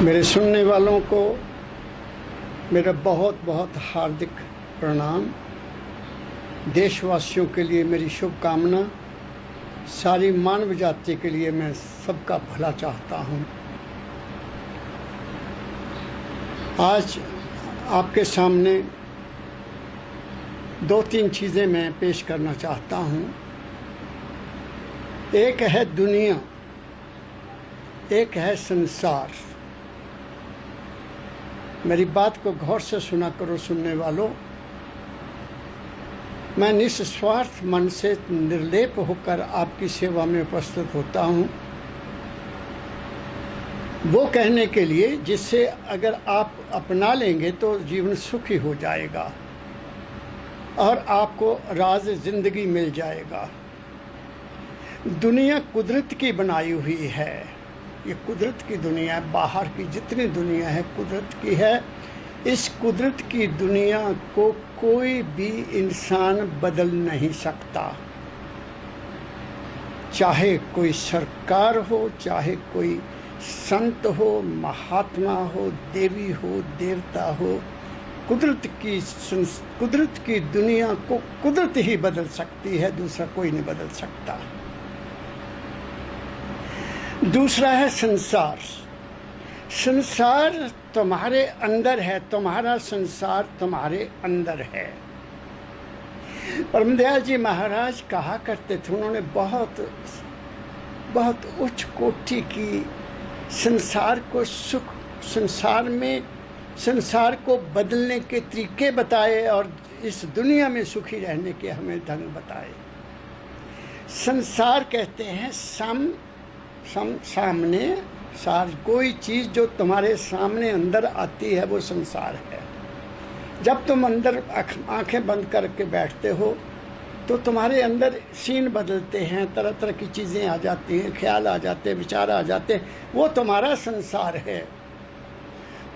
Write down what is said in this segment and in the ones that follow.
मेरे सुनने वालों को मेरा बहुत बहुत हार्दिक प्रणाम। देशवासियों के लिए मेरी शुभकामना। सारी मानव जाति के लिए मैं सबका भला चाहता हूँ। आज आपके सामने दो तीन चीज़ें मैं पेश करना चाहता हूँ। एक है दुनिया, एक है संसार। मेरी बात को गौर से सुना करो सुनने वालों। मैं निस्वार्थ मन से निर्लेप होकर आपकी सेवा में उपस्थित होता हूँ, वो कहने के लिए जिससे अगर आप अपना लेंगे तो जीवन सुखी हो जाएगा और आपको राज जिंदगी मिल जाएगा। दुनिया कुदरत की बनाई हुई है। ये कुदरत की दुनिया है। बाहर की जितनी दुनिया है कुदरत की है। इस कुदरत की दुनिया को कोई भी इंसान बदल नहीं सकता। चाहे कोई सरकार हो, चाहे कोई संत हो, महात्मा हो, देवी हो, देवता हो, कुदरत की दुनिया को कुदरत ही बदल सकती है, दूसरा कोई नहीं बदल सकता। दूसरा है संसार। संसार तुम्हारे अंदर है, तुम्हारा संसार तुम्हारे अंदर है। परमदयाल जी महाराज कहा करते थे, उन्होंने बहुत बहुत उच्च कोटि की संसार को सुख, संसार को बदलने के तरीके बताए और इस दुनिया में सुखी रहने के हमें ढंग बताए। संसार कहते हैं सामने सार, कोई चीज़ जो तुम्हारे सामने अंदर आती है वो संसार है। जब तुम अंदर आंखें बंद करके बैठते हो तो तुम्हारे अंदर सीन बदलते हैं, तरह तरह की चीज़ें आ जाती हैं, ख्याल आ जाते हैं, विचार आ जाते हैं, वो तुम्हारा संसार है।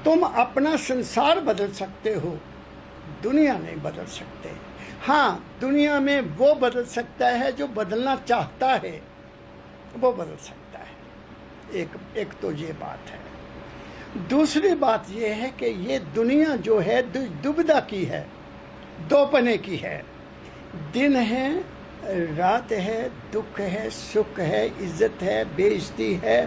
तुम अपना संसार बदल सकते हो, दुनिया नहीं बदल सकते। हाँ, दुनिया में वो बदल सकता है जो बदलना चाहता है, वो बदल सकता है। एक तो ये बात है। दूसरी बात ये है कि ये दुनिया जो है दुविधा की है, दोपने की है। दिन है, रात है, दुख है, सुख है, इज्जत है, बेइज्जती है,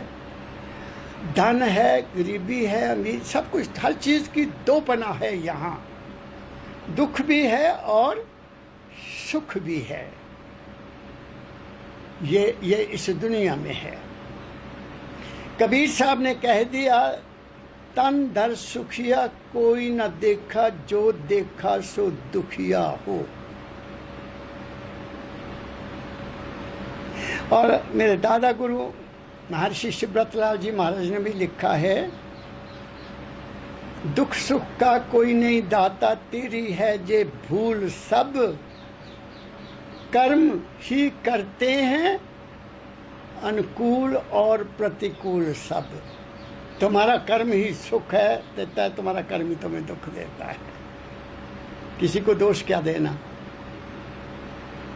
धन है, गरीबी है, अमीर, सब कुछ, हर चीज़ की दोपना है। यहाँ दुख भी है और सुख भी है। ये इस दुनिया में है। कबीर साहब ने कह दिया, तन धर सुखिया कोई न देखा, जो देखा सो दुखिया हो। और मेरे दादा गुरु महर्षि शिवव्रतलाल जी महाराज ने भी लिखा है, दुख सुख का कोई नहीं दाता, तेरी है जे भूल सब, कर्म ही करते हैं अनुकूल और प्रतिकूल सब। तुम्हारा कर्म ही सुख है देता है, तुम्हारा कर्म ही तुम्हें दुख देता है। किसी को दोष क्या देना,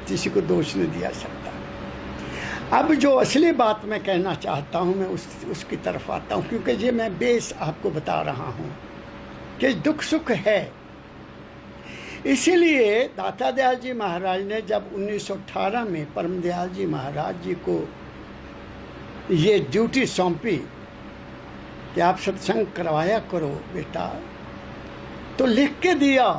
किसी को दोष नहीं दिया सकता। अब जो असली बात मैं कहना चाहता हूँ, मैं उसकी तरफ आता हूँ, क्योंकि ये मैं बेस आपको बता रहा हूँ कि दुख सुख है। इसीलिए दाता दयाल जी महाराज ने जब 1918 में परमदयाल जी महाराज जी को ये ड्यूटी सौंपी कि आप सत्संग करवाया करो बेटा, तो लिख के दिया,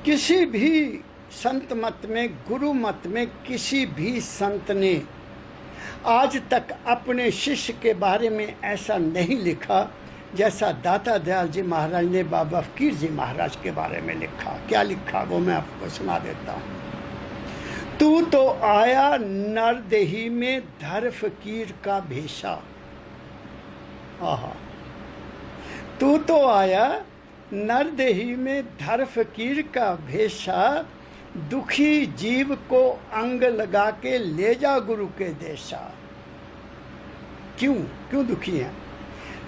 किसी भी संत मत में, गुरु मत में किसी भी संत ने आज तक अपने शिष्य के बारे में ऐसा नहीं लिखा जैसा दाता दयाल जी महाराज ने बाबा फकीर जी महाराज के बारे में लिखा। क्या लिखा वो मैं आपको सुना देता हूँ। तू तो आया नरदेही में धर फकीर का भेषा। आहा, तू तो आया नरदेही में धर फकीर का भेषा, दुखी जीव को अंग लगा के ले जा गुरु के देशा। क्यों दुखी हैं?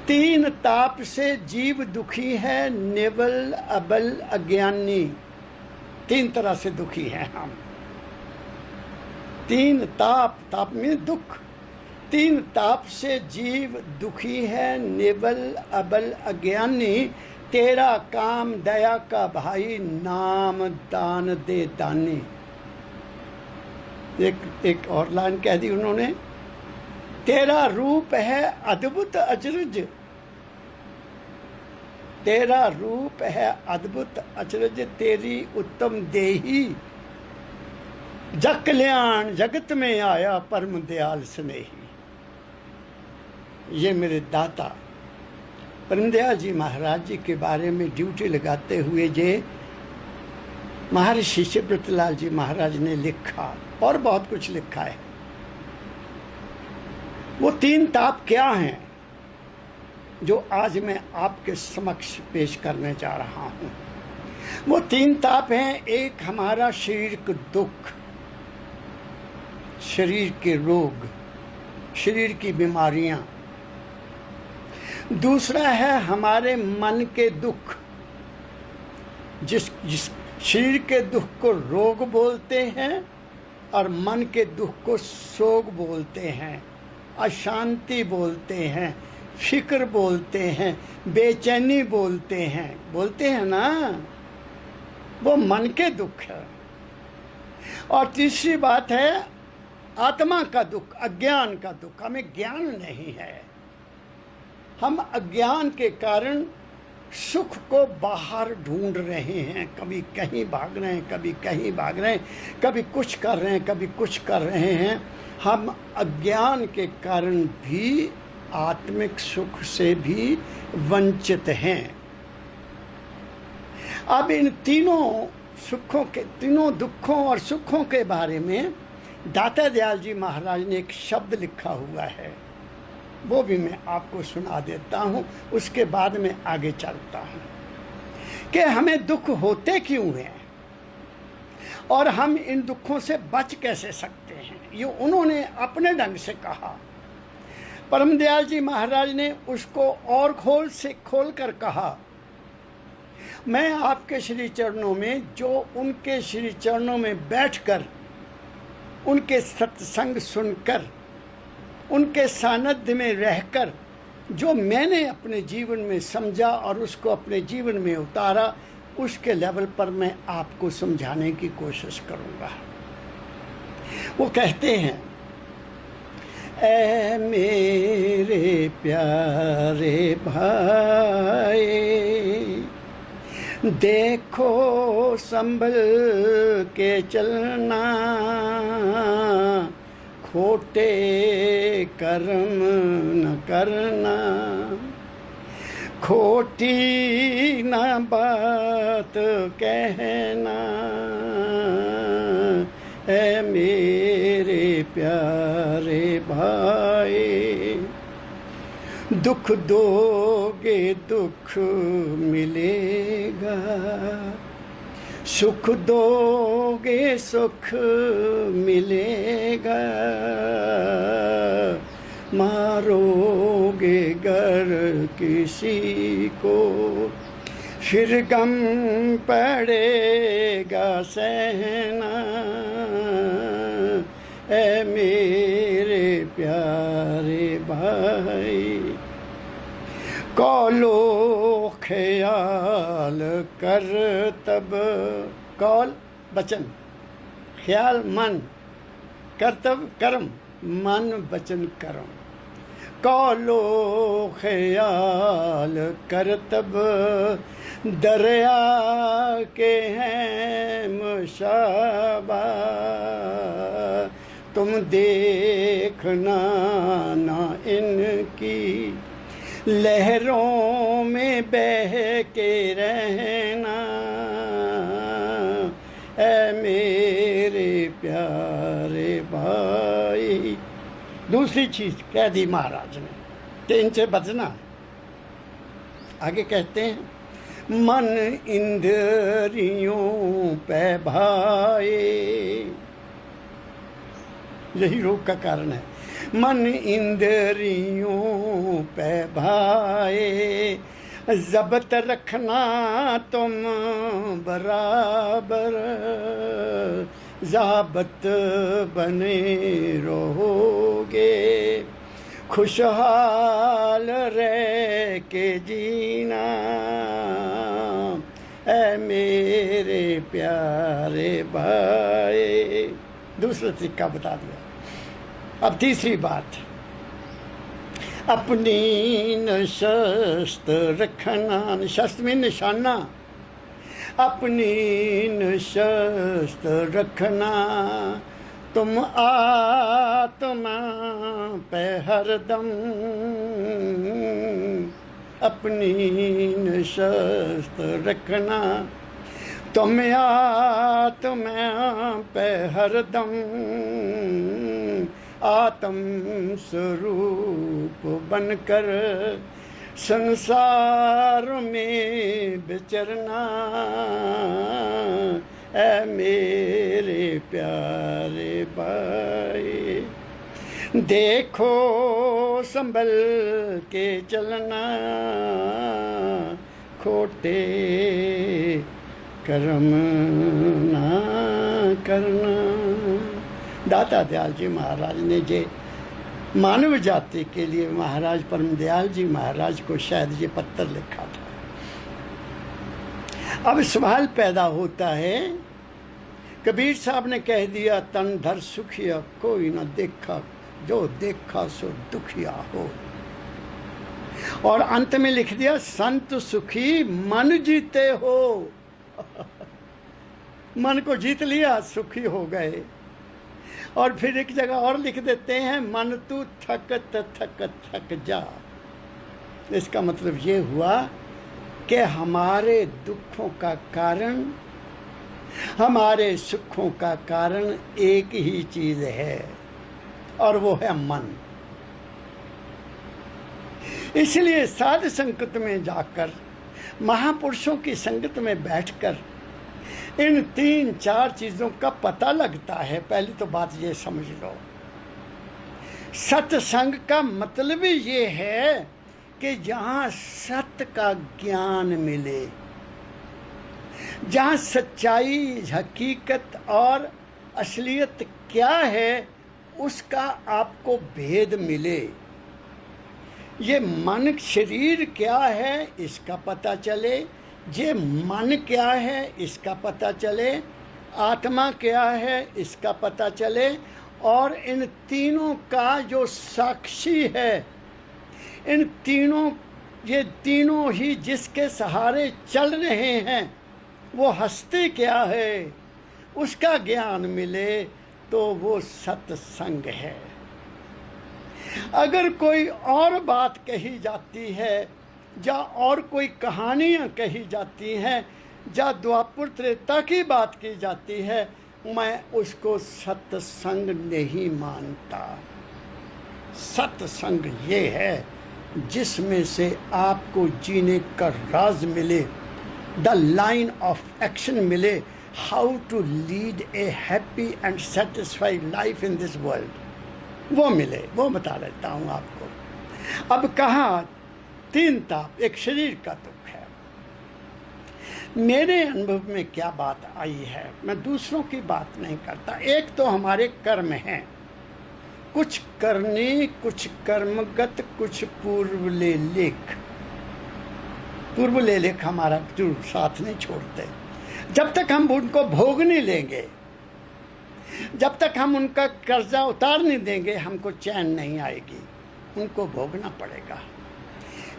तीन ताप से जीव दुखी है, निवल अबल अज्ञानी। तीन तरह से दुखी हैं हम। तीन ताप में दुख, तीन ताप से जीव दुखी है, निबल अबल अज्ञानी। तेरा काम दया का भाई, नाम दान दे दानी। एक और लाइन कह दी उन्होंने, तेरा रूप है अद्भुत अचरज, तेरा रूप है अद्भुत अचरज, तेरी उत्तम देही। जग कल्याण जगत में आया, परम दयाल स्नेही। ये मेरे दाता परम दयाल जी महाराज जी के बारे में ड्यूटी लगाते हुए जे महर्षि शिवव्रतलाल जी महाराज ने लिखा, और बहुत कुछ लिखा है। वो तीन ताप क्या हैं जो आज मैं आपके समक्ष पेश करने जा रहा हूं। वो तीन ताप हैं, एक हमारा शरीर का दुख, शरीर के रोग, शरीर की बीमारियां। दूसरा है हमारे मन के दुख, जिस शरीर के दुख को रोग बोलते हैं और मन के दुख को शोक बोलते हैं, अशांति बोलते हैं, फिक्र बोलते हैं, बेचैनी बोलते हैं ना, वो मन के दुख है। और तीसरी बात है आत्मा का दुख, अज्ञान का दुख। हमें ज्ञान नहीं है, हम अज्ञान के कारण सुख को बाहर ढूंढ रहे हैं, कभी कहीं भाग रहे हैं, कभी कहीं भाग रहे हैं, कभी कुछ कर रहे हैं, कभी कुछ कर रहे हैं। हम अज्ञान के कारण भी आत्मिक सुख से भी वंचित हैं। अब इन तीनों सुखों के, तीनों दुखों और सुखों के बारे में दाता दयाल जी महाराज ने एक शब्द लिखा हुआ है, वो भी मैं आपको सुना देता हूँ, उसके बाद में आगे चलता हूँ कि हमें दुख होते क्यों हैं और हम इन दुखों से बच कैसे सकते हैं। ये उन्होंने अपने ढंग से कहा। परम दयाल जी महाराज ने उसको और खोल कर कहा। मैं आपके श्री चरणों में, जो उनके श्री चरणों में बैठकर उनके सत्संग सुनकर, उनके सानिध्य में रहकर जो मैंने अपने जीवन में समझा और उसको अपने जीवन में उतारा, उसके लेवल पर मैं आपको समझाने की कोशिश करूंगा। वो कहते हैं, ऐ मेरे प्यारे भाई, देखो संभल के चलना, खोटे कर्म न करना, खोटी न बात कहना। ऐ मेरे प्यारे भाई, दुख दोगे दुख मिलेगा, सुख दोगे सुख मिलेगा। मारोगे गर किसी को, फिर गम पड़ेगा सहना। ऐ मेरे प्यारे भाई, कौलो ख्याल कर तब, कौल वचन, ख्याल मन, कर्तव्य कर्म, मन वचन कर्म। कौलो ख्याल कर तब, दरिया के हैं मुशाबा। तुम देखना ना इनकी, लहरों में बह के रहना। ऐ मेरे प्यारे भाई, दूसरी चीज कह दी महाराज ने कि इनसे बचना है। आगे कहते हैं, मन इंद्रियों पे भाए, यही रोग का कारण है। मन इंद्रियों पे भाए, जब्त रखना तुम बराबर, जाबत बने रहोगे। खुशहाल रह के जीना ऐ मेरे प्यारे भाई। दूसरा तरीका बता दिया। अब तीसरी बात, अपनी नशस्त रखना, नशस्त में निशाना, अपनी नशस्त रखना तुम आत्मा पे हरदम, अपनी नशस्त रखना तुम आत्मा पे हरदम, आत्म स्वरूप बनकर संसार में विचरना ऐ मेरे प्यारे भाई। देखो संभल के चलना, खोटे कर्म ना करना। दाता दयाल जी महाराज ने जे मानव जाति के लिए महाराज परम दयाल जी महाराज को शायद ये पत्र लिखा था। अब सवाल पैदा होता है, कबीर साहब ने कह दिया तन धर सुखिया कोई न देखा, जो देखा सो दुखिया हो, और अंत में लिख दिया संत सुखी मन जीते हो। मन को जीत लिया, सुखी हो गए। और फिर एक जगह और लिख देते हैं मन तू थकत थक थक जा। इसका मतलब ये हुआ कि हमारे दुखों का कारण, हमारे सुखों का कारण एक ही चीज है, और वो है मन। इसलिए साध संगत में जाकर, महापुरुषों की संगत में बैठकर इन 3-4 चीजों का पता लगता है। पहली तो बात ये समझ लो, सत्संग का मतलब ही ये है कि जहां सत्य का ज्ञान मिले, जहां सच्चाई, हकीकत और असलियत क्या है उसका आपको भेद मिले। ये मन शरीर क्या है इसका पता चले, ये मन क्या है इसका पता चले, आत्मा क्या है इसका पता चले, और इन तीनों का जो साक्षी है, इन तीनों, ये तीनों ही जिसके सहारे चल रहे हैं वो हस्ती क्या है उसका ज्ञान मिले तो वो सत्संग है। अगर कोई और बात कही जाती है, या और कोई कहानियाँ कही जाती हैं, या द्वापर त्रेता की बात की जाती है, मैं उसको सत्संग नहीं मानता। सत्संग ये है जिसमें से आपको जीने का राज मिले, द लाइन ऑफ एक्शन मिले, how to lead a happy and satisfied life in this world, वो मिले। वो बता देता हूँ आपको। अब कहाँ 3 ताप, एक शरीर का दुख है। मेरे अनुभव में क्या बात आई है, मैं दूसरों की बात नहीं करता। एक तो हमारे कर्म हैं, कुछ करने, कुछ कर्मगत, कुछ पूर्व ले लेख। पूर्व ले लेख हमारा जो साथ नहीं छोड़ते। जब तक हम उनको भोग नहीं लेंगे, जब तक हम उनका कर्जा उतार नहीं देंगे, हमको चैन नहीं आएगी। उनको भोगना पड़ेगा।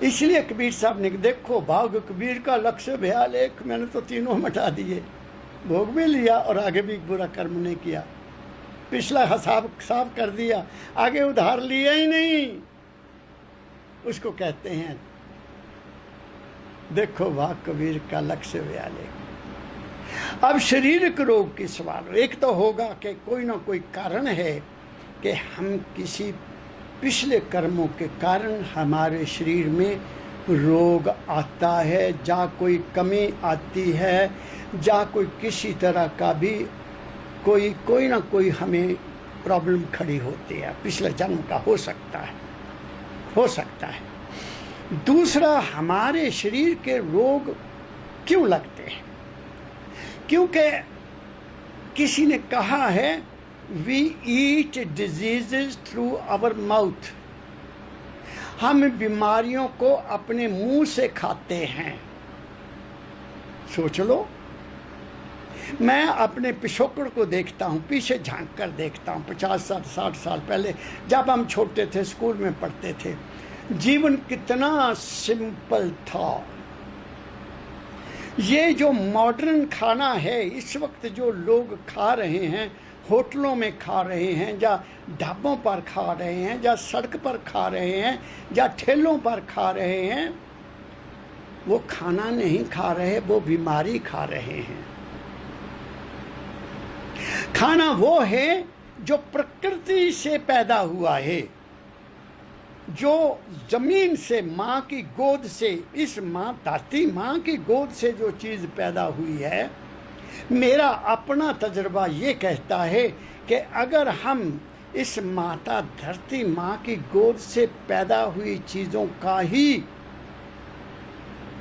इसलिए कबीर साहब ने देखो, भाग कबीर का लक्ष्य भया लेख, मैंने तो तीनों मिटा दिए, भोग भी लिया और आगे भी बुरा कर्म नहीं किया, पिछला हिसाब साफ कर दिया, आगे उधार लिया ही नहीं। उसको कहते हैं देखो भाग कबीर का लक्ष्य भया लेख। अब शारीरिक रोग की सवाल एक तो होगा कि कोई ना कोई कारण है कि हम किसी पिछले कर्मों के कारण हमारे शरीर में रोग आता है, जा कोई कमी आती है, जा कोई किसी तरह का भी कोई ना कोई हमें प्रॉब्लम खड़ी होती है, पिछले जन्म का हो सकता है। दूसरा, हमारे शरीर के रोग क्यों लगते हैं? क्योंकि किसी ने कहा है we eat diseases through our mouth, हम बीमारियों को अपने मुंह से खाते हैं। सोच लो, मैं अपने पिछोकड़ को देखता हूँ, पीछे झांक कर देखता हूँ, 50-60 साल पहले जब हम छोटे थे, स्कूल में पढ़ते थे, जीवन कितना सिंपल था। ये जो मॉडर्न खाना है इस वक्त जो लोग खा रहे हैं, होटलों में खा रहे हैं, या ढाबों पर खा रहे हैं, या सड़क पर खा रहे हैं, या ठेलों पर खा रहे हैं, वो खाना नहीं खा रहे, वो बीमारी खा रहे हैं। खाना वो है जो प्रकृति से पैदा हुआ है, जो जमीन से, माँ की गोद से, इस माँ धरती माँ की गोद से जो चीज़ पैदा हुई है। मेरा अपना तजुर्बा ये कहता है कि अगर हम इस माता धरती माँ की गोद से पैदा हुई चीज़ों का ही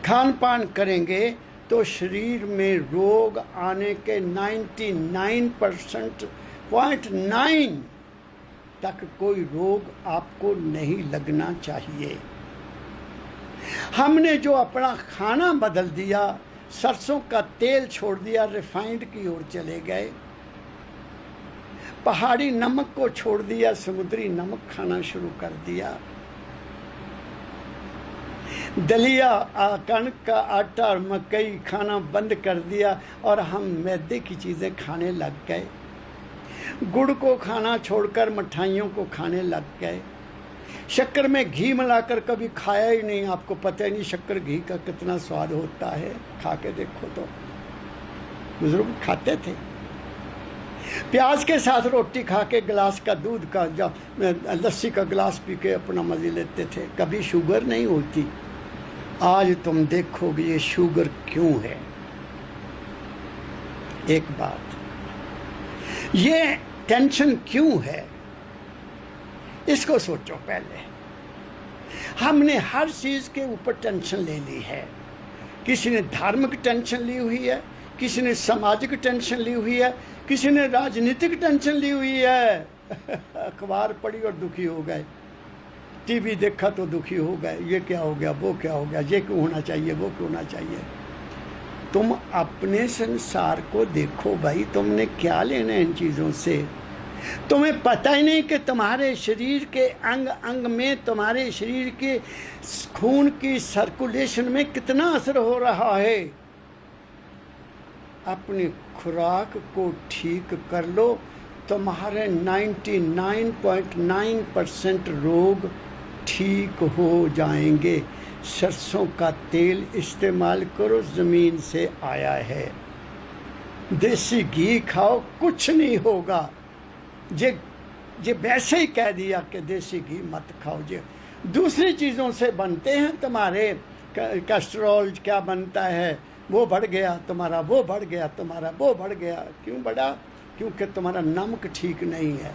खान पान करेंगे तो शरीर में रोग आने के 99.9 तक कोई रोग आपको नहीं लगना चाहिए। हमने जो अपना खाना बदल दिया, सरसों का तेल छोड़ दिया, रिफाइंड की ओर चले गए, पहाड़ी नमक को छोड़ दिया, समुद्री नमक खाना शुरू कर दिया, दलिया, कणक का आटा और मकई खाना बंद कर दिया और हम मैदे की चीज़ें खाने लग गए। गुड़ को खाना छोड़कर मिठाइयों को खाने लग गए। शक्कर में घी मिलाकर कभी खाया ही नहीं, आपको पता ही नहीं शक्कर घी का कितना स्वाद होता है। खा के देखो तो, बुजुर्ग खाते थे। प्याज के साथ रोटी खा के गिलास का दूध का, जब लस्सी का गिलास पी के अपना मजे लेते थे। कभी शुगर नहीं होती। आज तुम देखोगे ये शुगर क्यों है। एक बात, ये टेंशन क्यों है, इसको सोचो पहले। हमने हर चीज के ऊपर टेंशन ले ली है। किसी ने धार्मिक टेंशन ली हुई है, किसी ने सामाजिक टेंशन ली हुई है, किसी ने राजनीतिक टेंशन ली हुई है। अखबार पढ़ी और दुखी हो गए, टीवी देखा तो दुखी हो गए, ये क्या हो गया, वो क्या हो गया, ये क्यों होना चाहिए, वो क्यों होना चाहिए। तुम अपने संसार को देखो भाई, तुमने क्या लेना है इन चीज़ों से। तुम्हें पता ही नहीं कि तुम्हारे शरीर के अंग अंग में, तुम्हारे शरीर के खून की सर्कुलेशन में कितना असर हो रहा है। अपनी खुराक को ठीक कर लो, तुम्हारे 99.9% रोग ठीक हो जाएंगे। सरसों का तेल इस्तेमाल करो, ज़मीन से आया है। देसी घी खाओ, कुछ नहीं होगा। जे वैसे ही कह दिया कि देसी घी मत खाओ। जे दूसरी चीज़ों से बनते हैं, तुम्हारे कोलेस्ट्रॉल क्या बनता है, वो बढ़ गया तुम्हारा, वो बढ़ गया तुम्हारा, वो बढ़ गया। क्यों बढ़ा? क्योंकि तुम्हारा नमक ठीक नहीं है।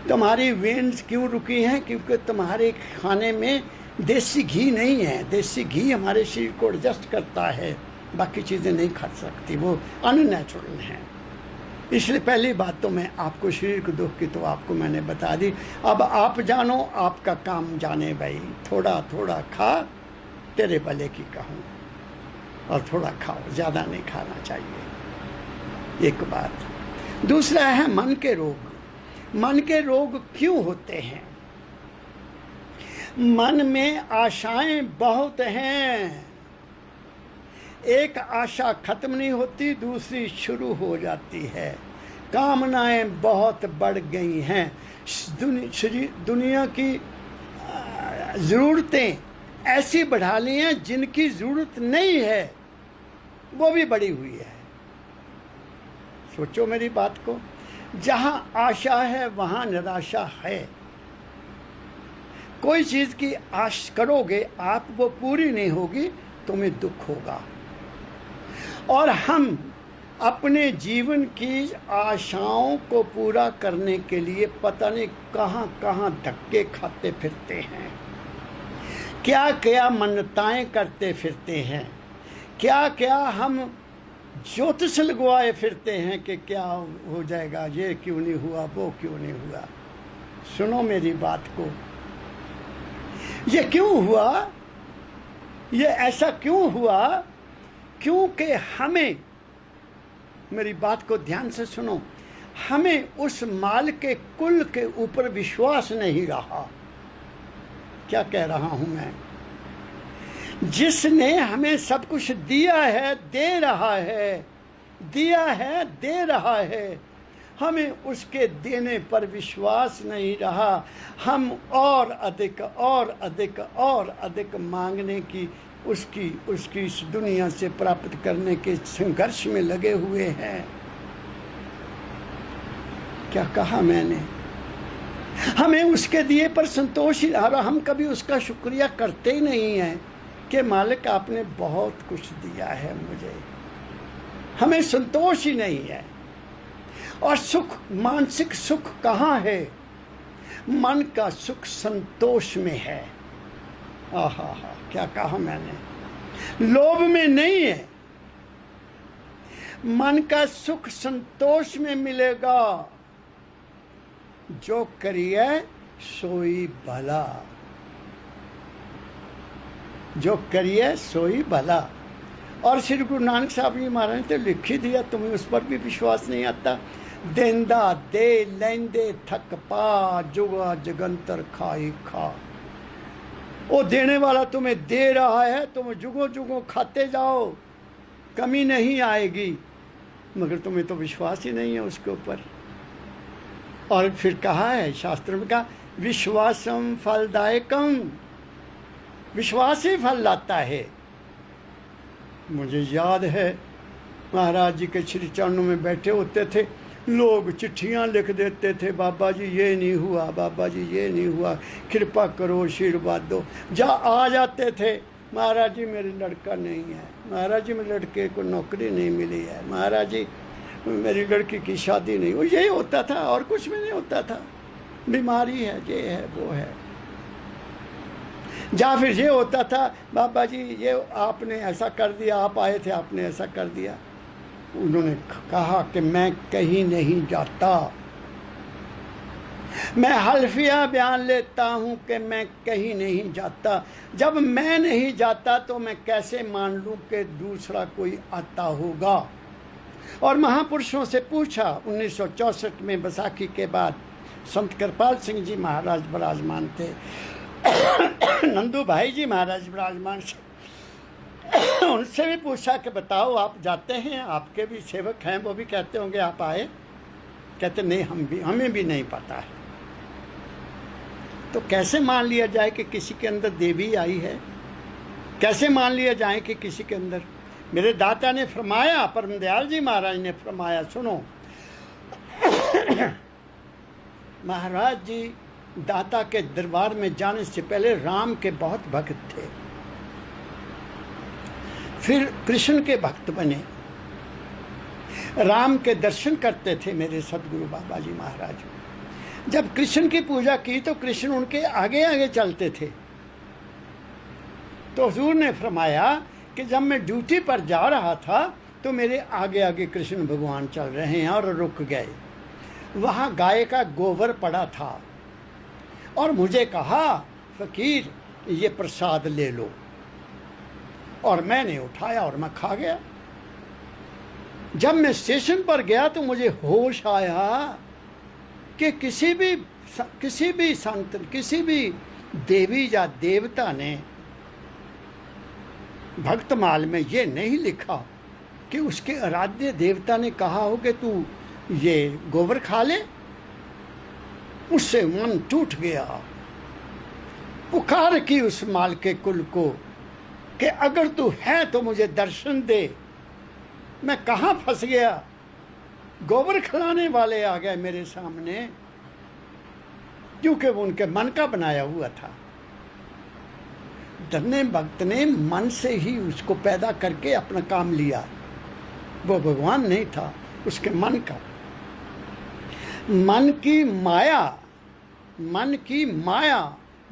तुम्हारी वेन्स क्यों रुकी हैं? क्योंकि तुम्हारे खाने में देसी घी नहीं है। देसी घी हमारे शरीर को एडजस्ट करता है, बाकी चीज़ें नहीं खा सकती, वो अननेचुरल हैं। इसलिए पहली बात तो मैं आपको शरीर के दुख की तो आपको मैंने बता दी। अब आप जानो, आपका काम जाने भाई। थोड़ा थोड़ा खा, तेरे भले की कहूँ, और थोड़ा खाओ, ज़्यादा नहीं खाना चाहिए। एक बात। दूसरा है मन के रोग। मन के रोग क्यों होते हैं? मन में आशाएं बहुत हैं। एक आशा खत्म नहीं होती, दूसरी शुरू हो जाती है। कामनाएं बहुत बढ़ गई हैं। दुनिया की ज़रूरतें ऐसी बढ़ा ली हैं जिनकी ज़रूरत नहीं है, वो भी बढ़ी हुई है। सोचो मेरी बात को। जहां आशा है वहां निराशा है। कोई चीज़ की आश करोगे आप, वो पूरी नहीं होगी, तुम्हें दुख होगा। और हम अपने जीवन की आशाओं को पूरा करने के लिए पता नहीं कहां कहां धक्के खाते फिरते हैं, क्या क्या मन्नताएं करते फिरते हैं, क्या क्या हम ज्योतिष लगवाए फिरते हैं कि क्या हो जाएगा, ये क्यों नहीं हुआ, वो क्यों नहीं हुआ। सुनो मेरी बात को। ये क्यों हुआ? ये ऐसा क्यों हुआ? क्योंकि हमें, मेरी बात को ध्यान से सुनो, हमें उस माल के कुल के ऊपर विश्वास नहीं रहा। क्या कह रहा हूं मैं? जिसने हमें सब कुछ दिया है, दे रहा है, दिया है, दे रहा है, हमें उसके देने पर विश्वास नहीं रहा। हम और अधिक और अधिक और अधिक मांगने की, उसकी इस दुनिया से प्राप्त करने के संघर्ष में लगे हुए हैं। क्या कहा मैंने? हमें उसके दिए पर संतोष ही, और हम कभी उसका शुक्रिया करते ही नहीं हैं कि मालिक आपने बहुत कुछ दिया है मुझे। हमें संतोष ही नहीं है। और सुख, मानसिक सुख कहाँ है? मन का सुख संतोष में है। आहा, क्या कहा मैंने? लोभ में नहीं है। मन का सुख संतोष में मिलेगा। जो करिए सोई भला, जो करिए सोई भला। और श्री गुरु नानक साहब जी महाराज ने तो लिख ही दिया, तुम्हें उस पर भी विश्वास नहीं आता। देंदा दे लेंदे थक पा, जुगा जगंतर खाई खा। वो देने वाला तुम्हें दे रहा है, तुम जुगो जुगो खाते जाओ, कमी नहीं आएगी, मगर तुम्हें तो विश्वास ही नहीं है उसके ऊपर। और फिर कहा है शास्त्र में, कहा विश्वासम फलदायकम, विश्वास ही फल लाता है। मुझे याद है महाराज जी के श्री चरणों में बैठे होते थे, लोग चिट्ठियां लिख देते थे, बाबा जी ये नहीं हुआ, बाबा जी ये नहीं हुआ, कृपा करो, आशीर्वाद दो। आ जाते थे, महाराज जी मेरे लड़का नहीं है, महाराज जी मेरे लड़के को नौकरी नहीं मिली है, महाराज जी मेरी लड़की की शादी नहीं हुई। यही होता था, और कुछ भी नहीं होता था। बीमारी है, ये है, वो है। या फिर ये होता था, बाबा जी ये आपने ऐसा कर दिया, आप आए थे आपने ऐसा कर दिया। उन्होंने कहा कि मैं कहीं नहीं जाता, मैं हल्फिया बयान लेता हूं कि मैं कहीं नहीं जाता। जब मैं नहीं जाता तो मैं कैसे मान लूं कि दूसरा कोई आता होगा। और महापुरुषों से पूछा, 1964 में बैसाखी के बाद संत कृपाल सिंह जी महाराज विराजमान थे, नंदू भाई जी महाराज विराजमान थे। उनसे भी पूछा कि बताओ आप जाते हैं, आपके भी सेवक हैं, वो भी कहते होंगे आप आए? कहते नहीं, हमें भी नहीं पता है। तो कैसे मान लिया जाए कि किसी के अंदर देवी आई है? कैसे मान लिया जाए कि किसी के अंदर? मेरे दाता ने फरमाया, परम दयाल जी महाराज ने फरमाया, सुनो, महाराज जी दाता के दरबार में जाने से पहले राम के बहुत भक्त थे, फिर कृष्ण के भक्त बने, राम के दर्शन करते थे मेरे सदगुरु बाबा जी महाराज। जब कृष्ण की पूजा की तो कृष्ण उनके आगे आगे चलते थे। तो हुजूर ने फरमाया कि जब मैं ड्यूटी पर जा रहा था तो मेरे आगे आगे कृष्ण भगवान चल रहे हैं, और रुक गए। वहाँ गाय का गोबर पड़ा था और मुझे कहा, फकीर ये प्रसाद ले लो। और मैंने उठाया और मैं खा गया। जब मैं स्टेशन पर गया तो मुझे होश आया कि किसी भी संत, किसी भी देवी या देवता ने भक्तमाल में ये नहीं लिखा कि उसके आराध्य देवता ने कहा हो कि तू ये गोबर खा ले। उससे मन टूट गया। पुकार की उस माल के कुल को कि अगर तू है तो मुझे दर्शन दे। मैं कहाँ फंस गया? गोबर खिलाने वाले आ गए मेरे सामने, क्योंकि वो उनके मन का बनाया हुआ था। धन्य भक्त ने मन से ही उसको पैदा करके अपना काम लिया। वो भगवान नहीं था, उसके मन का, मन की माया, मन की माया,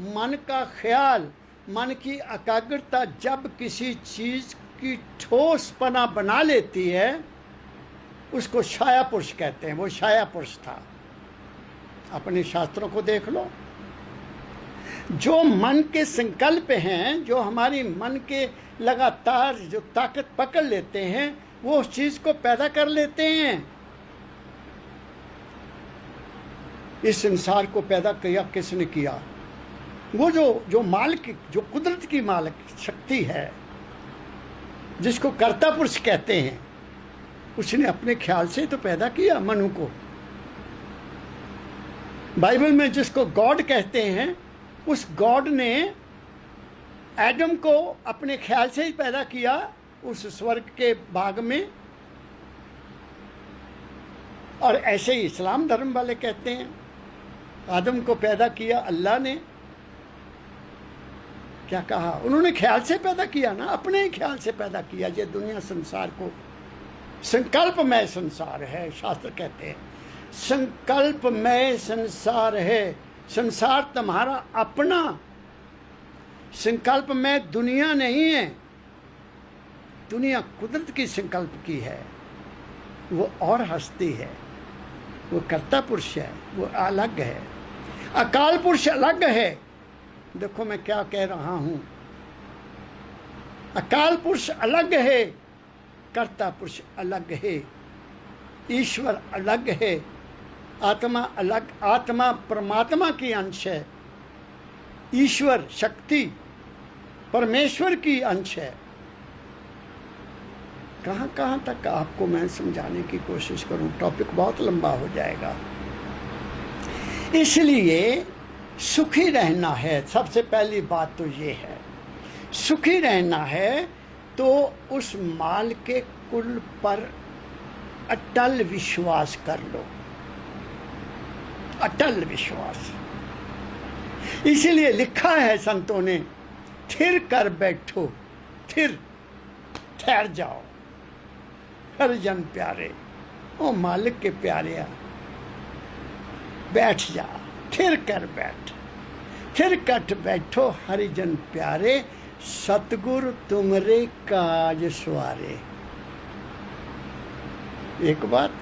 मन का ख्याल, मन की एकाग्रता जब किसी चीज की ठोसपना बना लेती है उसको छाया पुरुष कहते हैं। वो छाया पुरुष था। अपने शास्त्रों को देख लो। जो मन के संकल्प हैं, जो हमारी मन के लगातार जो ताकत पकड़ लेते हैं, वो उस चीज को पैदा कर लेते हैं। इस संसार को पैदा किया किसने किया? वो जो मालिक, जो कुदरत की मालिक शक्ति है, जिसको कर्ता पुरुष कहते हैं, उसने अपने ख्याल से तो पैदा किया मनु को। बाइबल में जिसको गॉड कहते हैं, उस गॉड ने एडम को अपने ख्याल से ही पैदा किया उस स्वर्ग के बाग में। और ऐसे ही इस्लाम धर्म वाले कहते हैं आदम को पैदा किया अल्लाह ने। क्या कहा उन्होंने? ख्याल से पैदा किया ना, अपने ही ख्याल से पैदा किया। ये दुनिया संसार को संकल्पमय संसार है, शास्त्र कहते हैं संकल्पमय संसार है। संसार तुम्हारा अपना, संकल्पमय दुनिया नहीं है। दुनिया कुदरत की संकल्प की है, वो और हस्ती है, वो कर्ता पुरुष है, वो अलग है। अकाल पुरुष अलग है। देखो मैं क्या कह रहा हूं, अकाल पुरुष अलग है, कर्ता पुरुष अलग है, ईश्वर अलग है, आत्मा अलग। आत्मा परमात्मा की अंश है, ईश्वर शक्ति परमेश्वर की अंश है। कहां कहां तक आपको मैं समझाने की कोशिश करूं, टॉपिक बहुत लंबा हो जाएगा। इसलिए सुखी रहना है, सबसे पहली बात तो ये है, सुखी रहना है तो उस माल के कुल पर अटल विश्वास कर लो, अटल विश्वास। इसीलिए लिखा है संतों ने, थिर कर बैठो, थिर, ठहर जाओ, हरिजन प्यारे, ओ मालिक के प्यारे, बैठ जा, थिर कर बैठ, थिर कट बैठो हरिजन प्यारे, सतगुरु तुमरे काज सवारे। एक बात,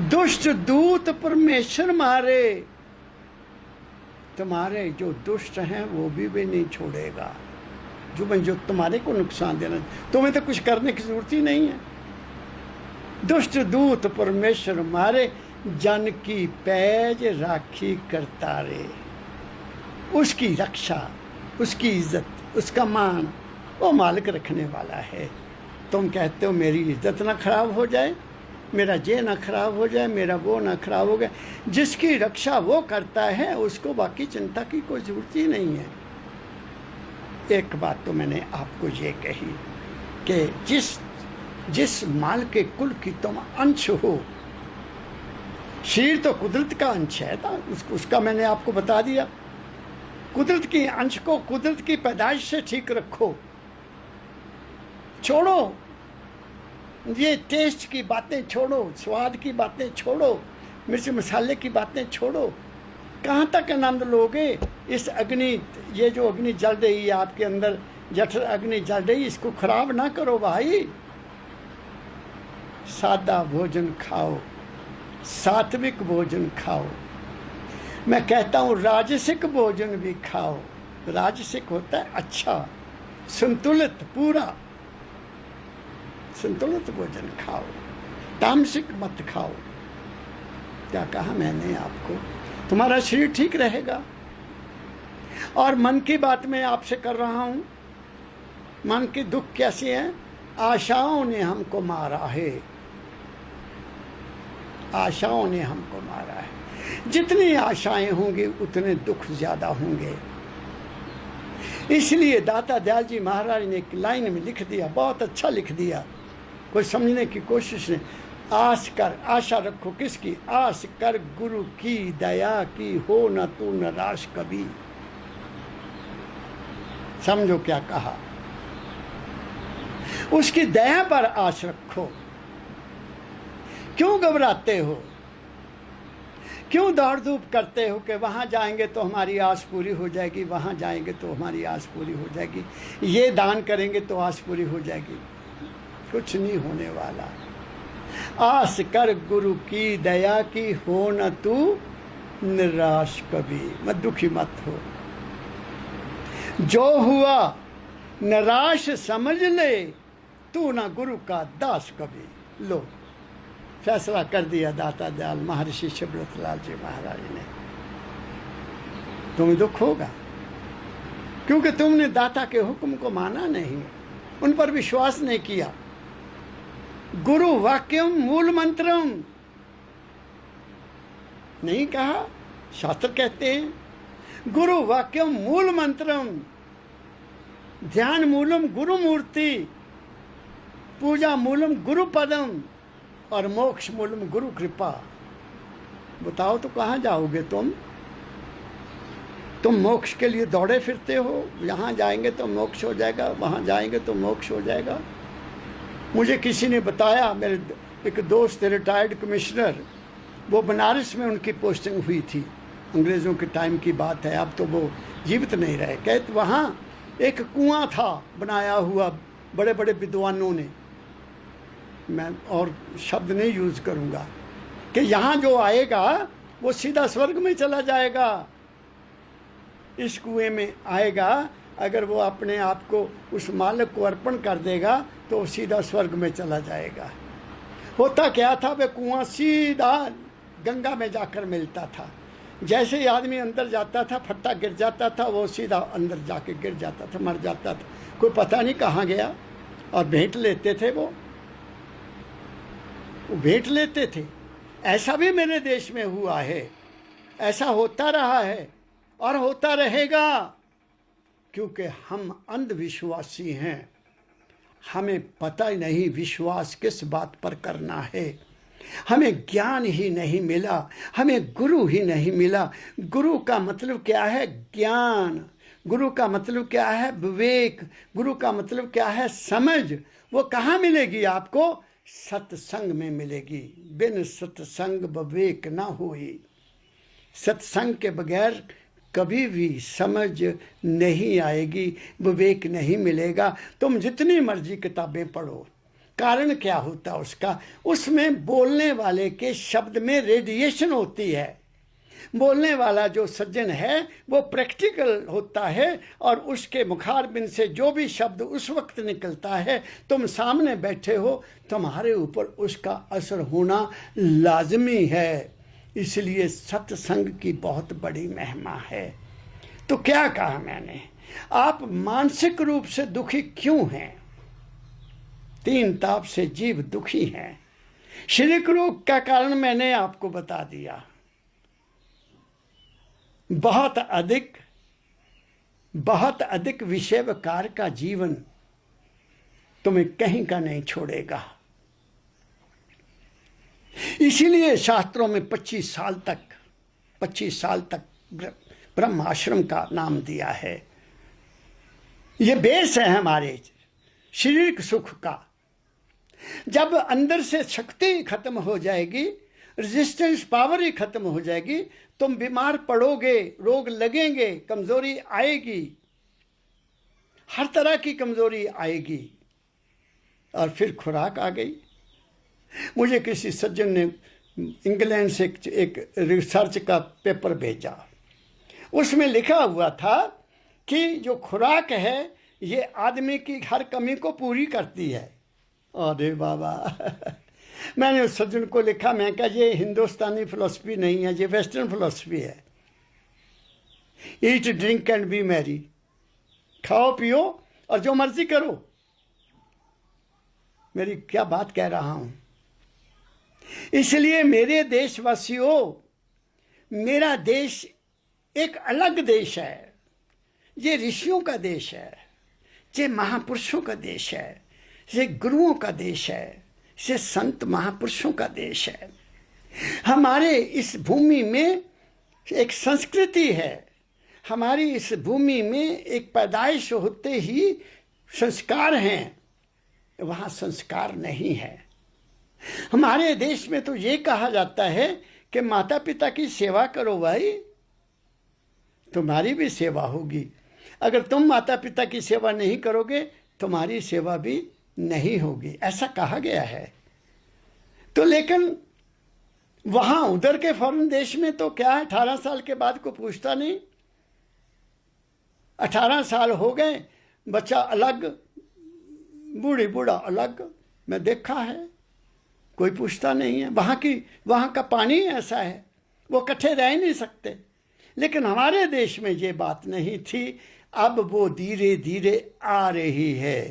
दुष्ट दूत परमेश्वर मारे, तुम्हारे जो दुष्ट हैं वो भी नहीं छोड़ेगा, जो तुम्हारे को नुकसान देना। तुम्हें तो कुछ करने की जरूरत ही नहीं है। दुष्ट दूत परमेश्वर मारे, जन की पैज राखी करता रे। उसकी रक्षा, उसकी इज्जत, उसका मान वो मालिक रखने वाला है। तुम कहते हो मेरी इज्जत ना खराब हो जाए, मेरा ये ना खराब हो जाए, मेरा वो ना खराब हो जाए। जिसकी रक्षा वो करता है उसको बाकी चिंता की कोई जरूरत ही नहीं है। एक बात तो मैंने आपको ये कही कि जिस माल के कुल की तुम अंश हो, शरीर तो कुदरत का अंश है ना, उसका मैंने आपको बता दिया। कुदरत की अंश को कुदरत की पैदाइश से ठीक रखो, छोड़ो ये टेस्ट की बातें, छोड़ो स्वाद की बातें, छोड़ो मिर्च मसाले की बातें, छोड़ो। कहाँ तक आनंद लोगे? इस अग्नि, ये जो अग्नि जल रही है आपके अंदर, जठर अग्नि जल रही, इसको खराब ना करो भाई। सादा भोजन खाओ, सात्विक भोजन खाओ। मैं कहता हूँ राजसिक भोजन भी खाओ। राजसिक होता है अच्छा, संतुलित, पूरा संतुलित भोजन खाओ, तामसिक मत खाओ। क्या कहा मैंने आपको? तुम्हारा शरीर ठीक रहेगा। और मन की बात मैं आपसे कर रहा हूं, मन के दुख कैसे हैं? आशाओं ने हमको मारा है, आशाओं ने हमको मारा है। जितनी आशाएं होंगी उतने दुख ज्यादा होंगे। इसलिए दाता दयाल जी महाराज ने एक लाइन में लिख दिया, बहुत अच्छा लिख दिया, कोई समझने की कोशिश नहीं। आस कर, आशा रखो किसकी? आस कर गुरु की दया की, हो न तू निराश कभी। समझो क्या कहा? उसकी दया पर आस रखो। क्यों घबराते हो? क्यों दौड़ धूप करते हो कि वहां जाएंगे तो हमारी आस पूरी हो जाएगी, वहां जाएंगे तो हमारी आस पूरी हो जाएगी, ये दान करेंगे तो आस पूरी हो जाएगी? कुछ नहीं होने वाला। आस कर गुरु की दया की, हो न तू निराश कभी, मत दुखी मत हो। जो हुआ निराश समझ ले, तू ना गुरु का दास कभी। लो, फैसला कर दिया दाता दयाल महर्षि सुब्रतलाल जी महाराज ने। तुम्हें दुख होगा क्योंकि तुमने दाता के हुक्म को माना नहीं, उन पर विश्वास नहीं किया। गुरु वाक्यम मूल मंत्रम नहीं कहा, शास्त्र कहते हैं गुरु वाक्यम मूल मंत्रम, ध्यान मूलम गुरु मूर्ति, पूजा मूलम गुरु पदम और मोक्ष मूलम गुरु कृपा। बताओ तो कहाँ जाओगे तुम मोक्ष के लिए दौड़े फिरते हो, यहाँ जाएंगे तो मोक्ष हो जाएगा, वहाँ जाएंगे तो मोक्ष हो जाएगा। मुझे किसी ने बताया, मेरे एक दोस्त रिटायर्ड कमिश्नर, वो बनारस में उनकी पोस्टिंग हुई थी, अंग्रेज़ों के टाइम की बात है, अब तो वो जीवित नहीं रहे। कहते वहाँ एक कुआं था बनाया हुआ बड़े बड़े विद्वानों ने, मैं और शब्द नहीं यूज करूँगा, कि यहाँ जो आएगा वो सीधा स्वर्ग में चला जाएगा। इस कुएं में आएगा, अगर वो अपने आप को उस मालिक को अर्पण कर देगा तो वो सीधा स्वर्ग में चला जाएगा। होता क्या था, वे कुआं सीधा गंगा में जाकर मिलता था। जैसे ही आदमी अंदर जाता था, फट्टा गिर जाता था, वो सीधा अंदर जाके गिर जाता था, मर जाता था, कोई पता नहीं कहाँ गया। और भेंट लेते थे वो भेंट लेते थे। ऐसा भी मेरे देश में हुआ है, ऐसा होता रहा है और होता रहेगा, क्योंकि हम अंधविश्वासी हैं। हमें पता ही नहीं विश्वास किस बात पर करना है, हमें ज्ञान ही नहीं मिला, हमें गुरु ही नहीं मिला। गुरु का मतलब क्या है? ज्ञान। गुरु का मतलब क्या है? विवेक। गुरु का मतलब क्या है? समझ। वो कहाँ मिलेगी आपको? सत्संग में मिलेगी। बिन सत्संग विवेक ना होई। सत्संग के बगैर कभी भी समझ नहीं आएगी, विवेक नहीं मिलेगा। तुम जितनी मर्जी किताबें पढ़ो, कारण क्या होता उसका? उसमें बोलने वाले के शब्द में रेडिएशन होती है। बोलने वाला जो सज्जन है वो प्रैक्टिकल होता है, और उसके मुखारबिन से जो भी शब्द उस वक्त निकलता है, तुम सामने बैठे हो, तुम्हारे ऊपर उसका असर होना लाजमी है। इसलिए सत्संग की बहुत बड़ी महिमा है। तो क्या कहा मैंने? आप मानसिक रूप से दुखी क्यों हैं? 3 ताप से जीव दुखी हैं। शरीर रोग का कारण मैंने आपको बता दिया। बहुत अधिक विषय विकार का जीवन तुम्हें कहीं का नहीं छोड़ेगा। इसीलिए शास्त्रों में 25 साल तक ब्रह्म आश्रम का नाम दिया है। ये बेस है हमारे शारीरिक सुख का। जब अंदर से शक्ति खत्म हो जाएगी, रेजिस्टेंस पावर ही खत्म हो जाएगी, तुम बीमार पड़ोगे, रोग लगेंगे, कमजोरी आएगी, हर तरह की कमजोरी आएगी। और फिर खुराक आ गई। मुझे किसी सज्जन ने इंग्लैंड से एक रिसर्च का पेपर भेजा, उसमें लिखा हुआ था कि जो खुराक है ये आदमी की हर कमी को पूरी करती है। अरे बाबा मैंने उस सज्जन को लिखा, मैं कहा ये हिंदुस्तानी फिलॉसफी नहीं है, ये वेस्टर्न फिलॉसफी है। Eat drink and B Mary, खाओ पियो और जो मर्जी करो। मेरी क्या बात कह रहा हूं। इसलिए मेरे देशवासियों, मेरा देश एक अलग देश है। ये ऋषियों का देश है, ये महापुरुषों का देश है, ये गुरुओं का देश है, ये संत महापुरुषों का देश है। हमारे इस भूमि में एक संस्कृति है। हमारी इस भूमि में एक पैदाइश होते ही संस्कार हैं, वहाँ संस्कार नहीं है। हमारे देश में तो ये कहा जाता है कि माता पिता की सेवा करो भाई, तुम्हारी भी सेवा होगी। अगर तुम माता पिता की सेवा नहीं करोगे, तुम्हारी सेवा भी नहीं होगी, ऐसा कहा गया है। तो लेकिन वहां उधर के फॉरेन देश में तो क्या है, 18 साल के बाद कोई पूछता नहीं। 18 साल हो गए, बच्चा अलग, बूढ़ी बूढ़ा अलग, मैं देखा है, कोई पूछता नहीं है। वहां का पानी ऐसा है, वो इकट्ठे रह ही नहीं सकते। लेकिन हमारे देश में ये बात नहीं थी, अब वो धीरे धीरे आ रही है।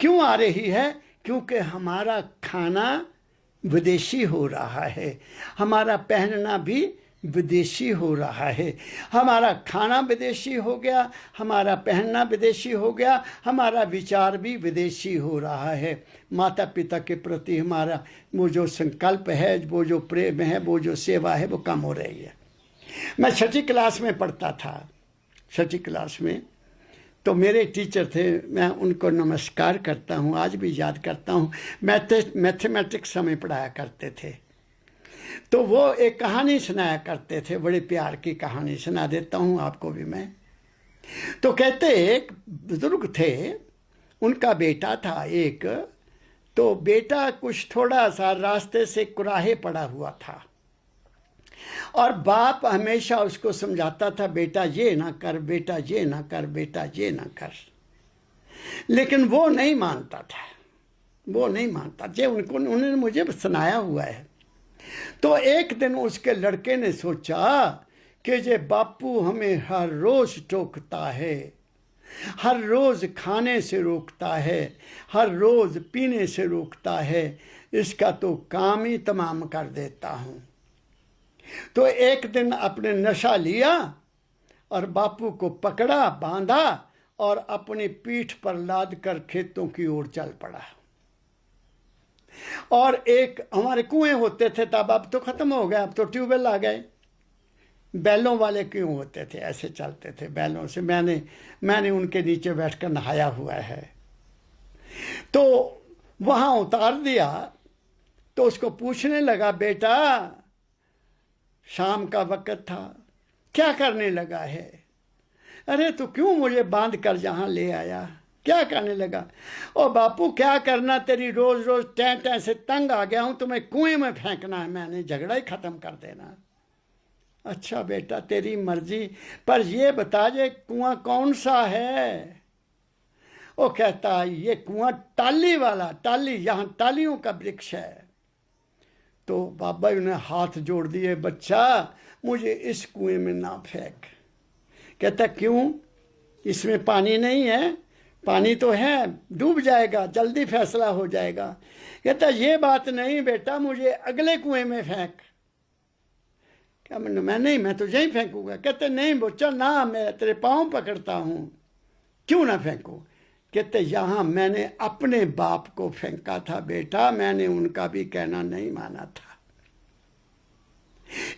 क्यों आ रही है? क्योंकि हमारा खाना विदेशी हो रहा है, हमारा पहनना भी विदेशी हो रहा है, हमारा खाना विदेशी हो गया, हमारा पहनना विदेशी हो गया, हमारा विचार भी विदेशी हो रहा है। माता पिता के प्रति हमारा वो जो संकल्प है, वो जो प्रेम है, वो जो सेवा है, वो कम हो रही है। मैं 6ठी क्लास में पढ़ता था, 6ठी क्लास में, तो मेरे टीचर थे, मैं उनको नमस्कार करता हूँ, आज भी याद करता हूँ। मैथमेटिक्स हमें पढ़ाया करते थे, तो वो एक कहानी सुनाया करते थे, बड़े प्यार की कहानी सुना देता हूँ आपको भी मैं। तो कहते एक बुजुर्ग थे, उनका बेटा था एक, तो बेटा कुछ थोड़ा सा रास्ते से कुराहे पड़ा हुआ था, और बाप हमेशा उसको समझाता था, बेटा ये ना कर, बेटा ये ना कर, बेटा ये ना कर। लेकिन वो नहीं मानता था, वो नहीं मानता। ये उन्होंने मुझे सुनाया हुआ है। तो एक दिन उसके लड़के ने सोचा कि ये बापू हमें हर रोज टोकता है, हर रोज खाने से रोकता है, हर रोज पीने से रोकता है, इसका तो काम ही तमाम कर देता हूं। तो एक दिन अपने नशा लिया और बापू को पकड़ा, बांधा और अपनी पीठ पर लाद कर खेतों की ओर चल पड़ा। और एक हमारे कुएं होते थे तब, अब तो खत्म हो गए, अब तो ट्यूबवेल आ गए। बैलों वाले कुएं होते थे, ऐसे चलते थे बैलों से। मैंने उनके नीचे बैठकर नहाया हुआ है। तो वहां उतार दिया, तो उसको पूछने लगा, बेटा शाम का वक्त था, क्या करने लगा है? अरे तू क्यों मुझे बांध कर यहां ले आया, क्या करने लगा? ओ बापू क्या करना, तेरी रोज रोज टैं से तंग आ गया हूं, तुम्हें कुएं में फेंकना है, मैंने झगड़ा ही खत्म कर देना। अच्छा बेटा तेरी मर्जी, पर ये बता ये कुआं कौन सा है? वो कहता ये कुआं टाली वाला, टाली, यहां टालियों का वृक्ष है। तो बाबा ने हाथ जोड़ दिए, बच्चा मुझे इस कुएं में ना फेंक। कहता क्यों, इसमें पानी नहीं है? पानी तो है, डूब जाएगा, जल्दी फैसला हो जाएगा। कहता ये बात नहीं बेटा, मुझे अगले कुएं में फेंक। क्या मैं नहीं, मैं तो यहीं फेंकूंगा। कहते नहीं बच्चा ना, मैं तेरे पाँव पकड़ता हूं, क्यों ना फेंकू? कहते यहां मैंने अपने बाप को फेंका था बेटा, मैंने उनका भी कहना नहीं माना था,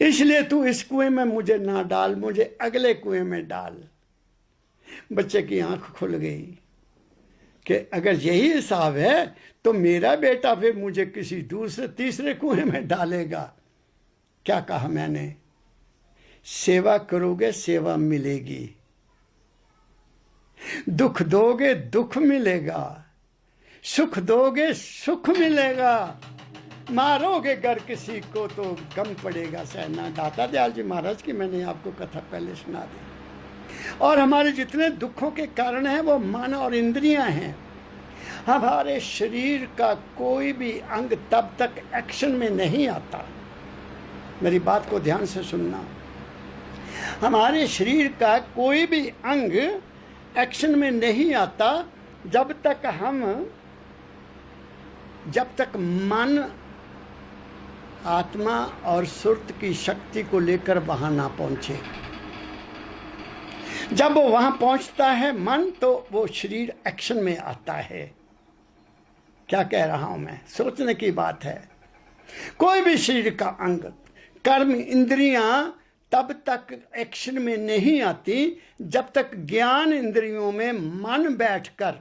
इसलिए तू इस कुएं में मुझे ना डाल, मुझे अगले कुएं में डाल। बच्चे की आंख खुल गई कि अगर यही हिसाब है तो मेरा बेटा फिर मुझे किसी दूसरे तीसरे कुएं में डालेगा। क्या कहा मैंने? सेवा करोगे सेवा मिलेगी, दुख दोगे दुख मिलेगा, सुख दोगे सुख मिलेगा, मारोगे अगर किसी को तो गम पड़ेगा सहना। दाता दयाल जी महाराज की मैंने आपको कथा पहले सुना दी। और हमारे जितने दुखों के कारण हैं वो मन और इंद्रियां हैं। हमारे शरीर का कोई भी अंग तब तक एक्शन में नहीं आता, मेरी बात को ध्यान से सुनना, हमारे शरीर का कोई भी अंग एक्शन में नहीं आता जब तक मन आत्मा और सुरत की शक्ति को लेकर वहां ना पहुंचे। जब वो वहां पहुंचता है मन, तो वो शरीर एक्शन में आता है। क्या कह रहा हूं मैं? सोचने की बात है। कोई भी शरीर का अंग, कर्म, इंद्रियां तब तक एक्शन में नहीं आती जब तक ज्ञान इंद्रियों में मन बैठकर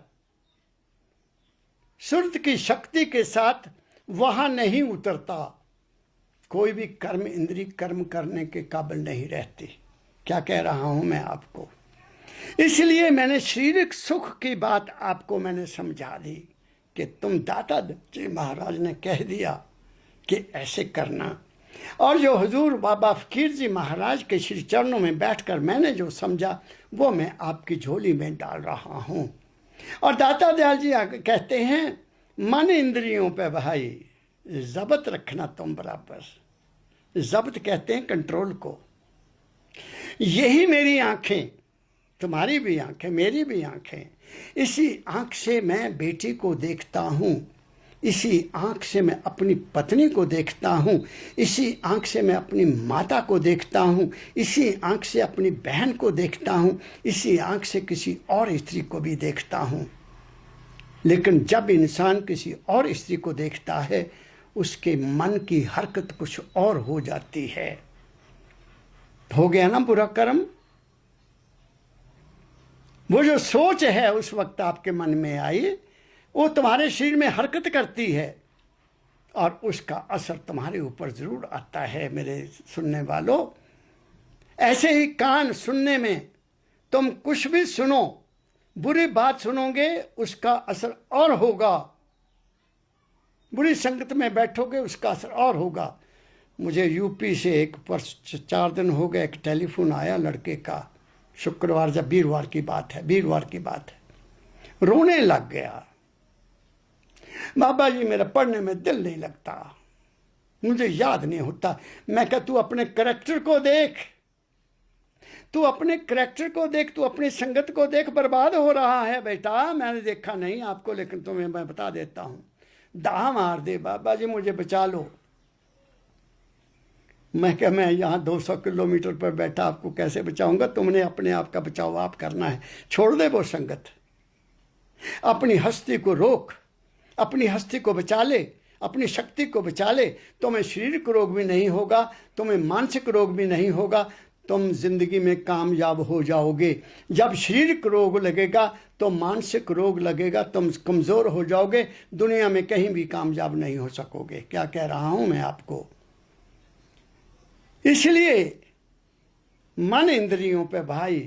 सुरत की शक्ति के साथ वहां नहीं उतरता। कोई भी कर्म इंद्री कर्म करने के काबिल नहीं रहती। क्या कह रहा हूं मैं आपको? इसलिए मैंने शारीरिक सुख की बात आपको मैंने समझा दी कि तुम दाता जी महाराज ने कह दिया कि ऐसे करना, और जो हुजूर बाबा फकीर जी महाराज के श्री चरणों में बैठकर मैंने जो समझा वो मैं आपकी झोली में डाल रहा हूँ। और दाता दयाल जी कहते हैं मन इंद्रियों पे भाई जब्त रखना तुम बराबर। जब्त कहते हैं कंट्रोल को। यही मेरी आंखें, तुम्हारी भी आंखें, मेरी भी आंखें, इसी आंख से मैं बेटी को देखता हूँ, इसी आंख से मैं अपनी पत्नी को देखता हूँ, इसी आंख से मैं अपनी माता को देखता हूँ, इसी आंख से अपनी बहन को देखता हूँ, इसी आंख से किसी और स्त्री को भी देखता हूँ। लेकिन जब इंसान किसी और स्त्री को देखता है उसके मन की हरकत कुछ और हो जाती है। हो गया ना बुरा कर्म। वो जो सोच है उस वक्त आपके मन में आई वो तुम्हारे शरीर में हरकत करती है और उसका असर तुम्हारे ऊपर जरूर आता है मेरे सुनने वालों। ऐसे ही कान सुनने में तुम कुछ भी सुनो, बुरी बात सुनोगे उसका असर और होगा, बुरी संगत में बैठोगे उसका असर और होगा। मुझे यूपी से एक 4 दिन हो गए एक टेलीफोन आया लड़के का, शुक्रवार जब वीरवार की बात है, रोने लग गया। बाबा जी मेरा पढ़ने में दिल नहीं लगता, मुझे याद नहीं होता। मैं कहा तू अपने करैक्टर को देख, तू अपने करैक्टर को देख, तू अपनी संगत को देख, बर्बाद हो रहा है बेटा। मैंने देखा नहीं आपको लेकिन तुम्हें मैं बता देता हूं। दाह मार दे बाबा जी मुझे बचा लो। मैं क्या, मैं यहाँ 200 किलोमीटर पर बैठा आपको कैसे बचाऊंगा? तुमने अपने आप का बचाव आप करना है। छोड़ दे वो संगत, अपनी हस्ती को रोक, अपनी हस्ती को बचा ले, अपनी शक्ति को बचा ले। तुम्हें शारीरिक रोग भी नहीं होगा, तुम्हें मानसिक रोग भी नहीं होगा, तुम जिंदगी में कामयाब हो जाओगे। जब शारीरिक रोग लगेगा तो मानसिक रोग लगेगा, तुम कमजोर हो जाओगे, दुनिया में कहीं भी कामयाब नहीं हो सकोगे। क्या कह रहा हूं मैं आपको? इसलिए मन इंद्रियों पे भाई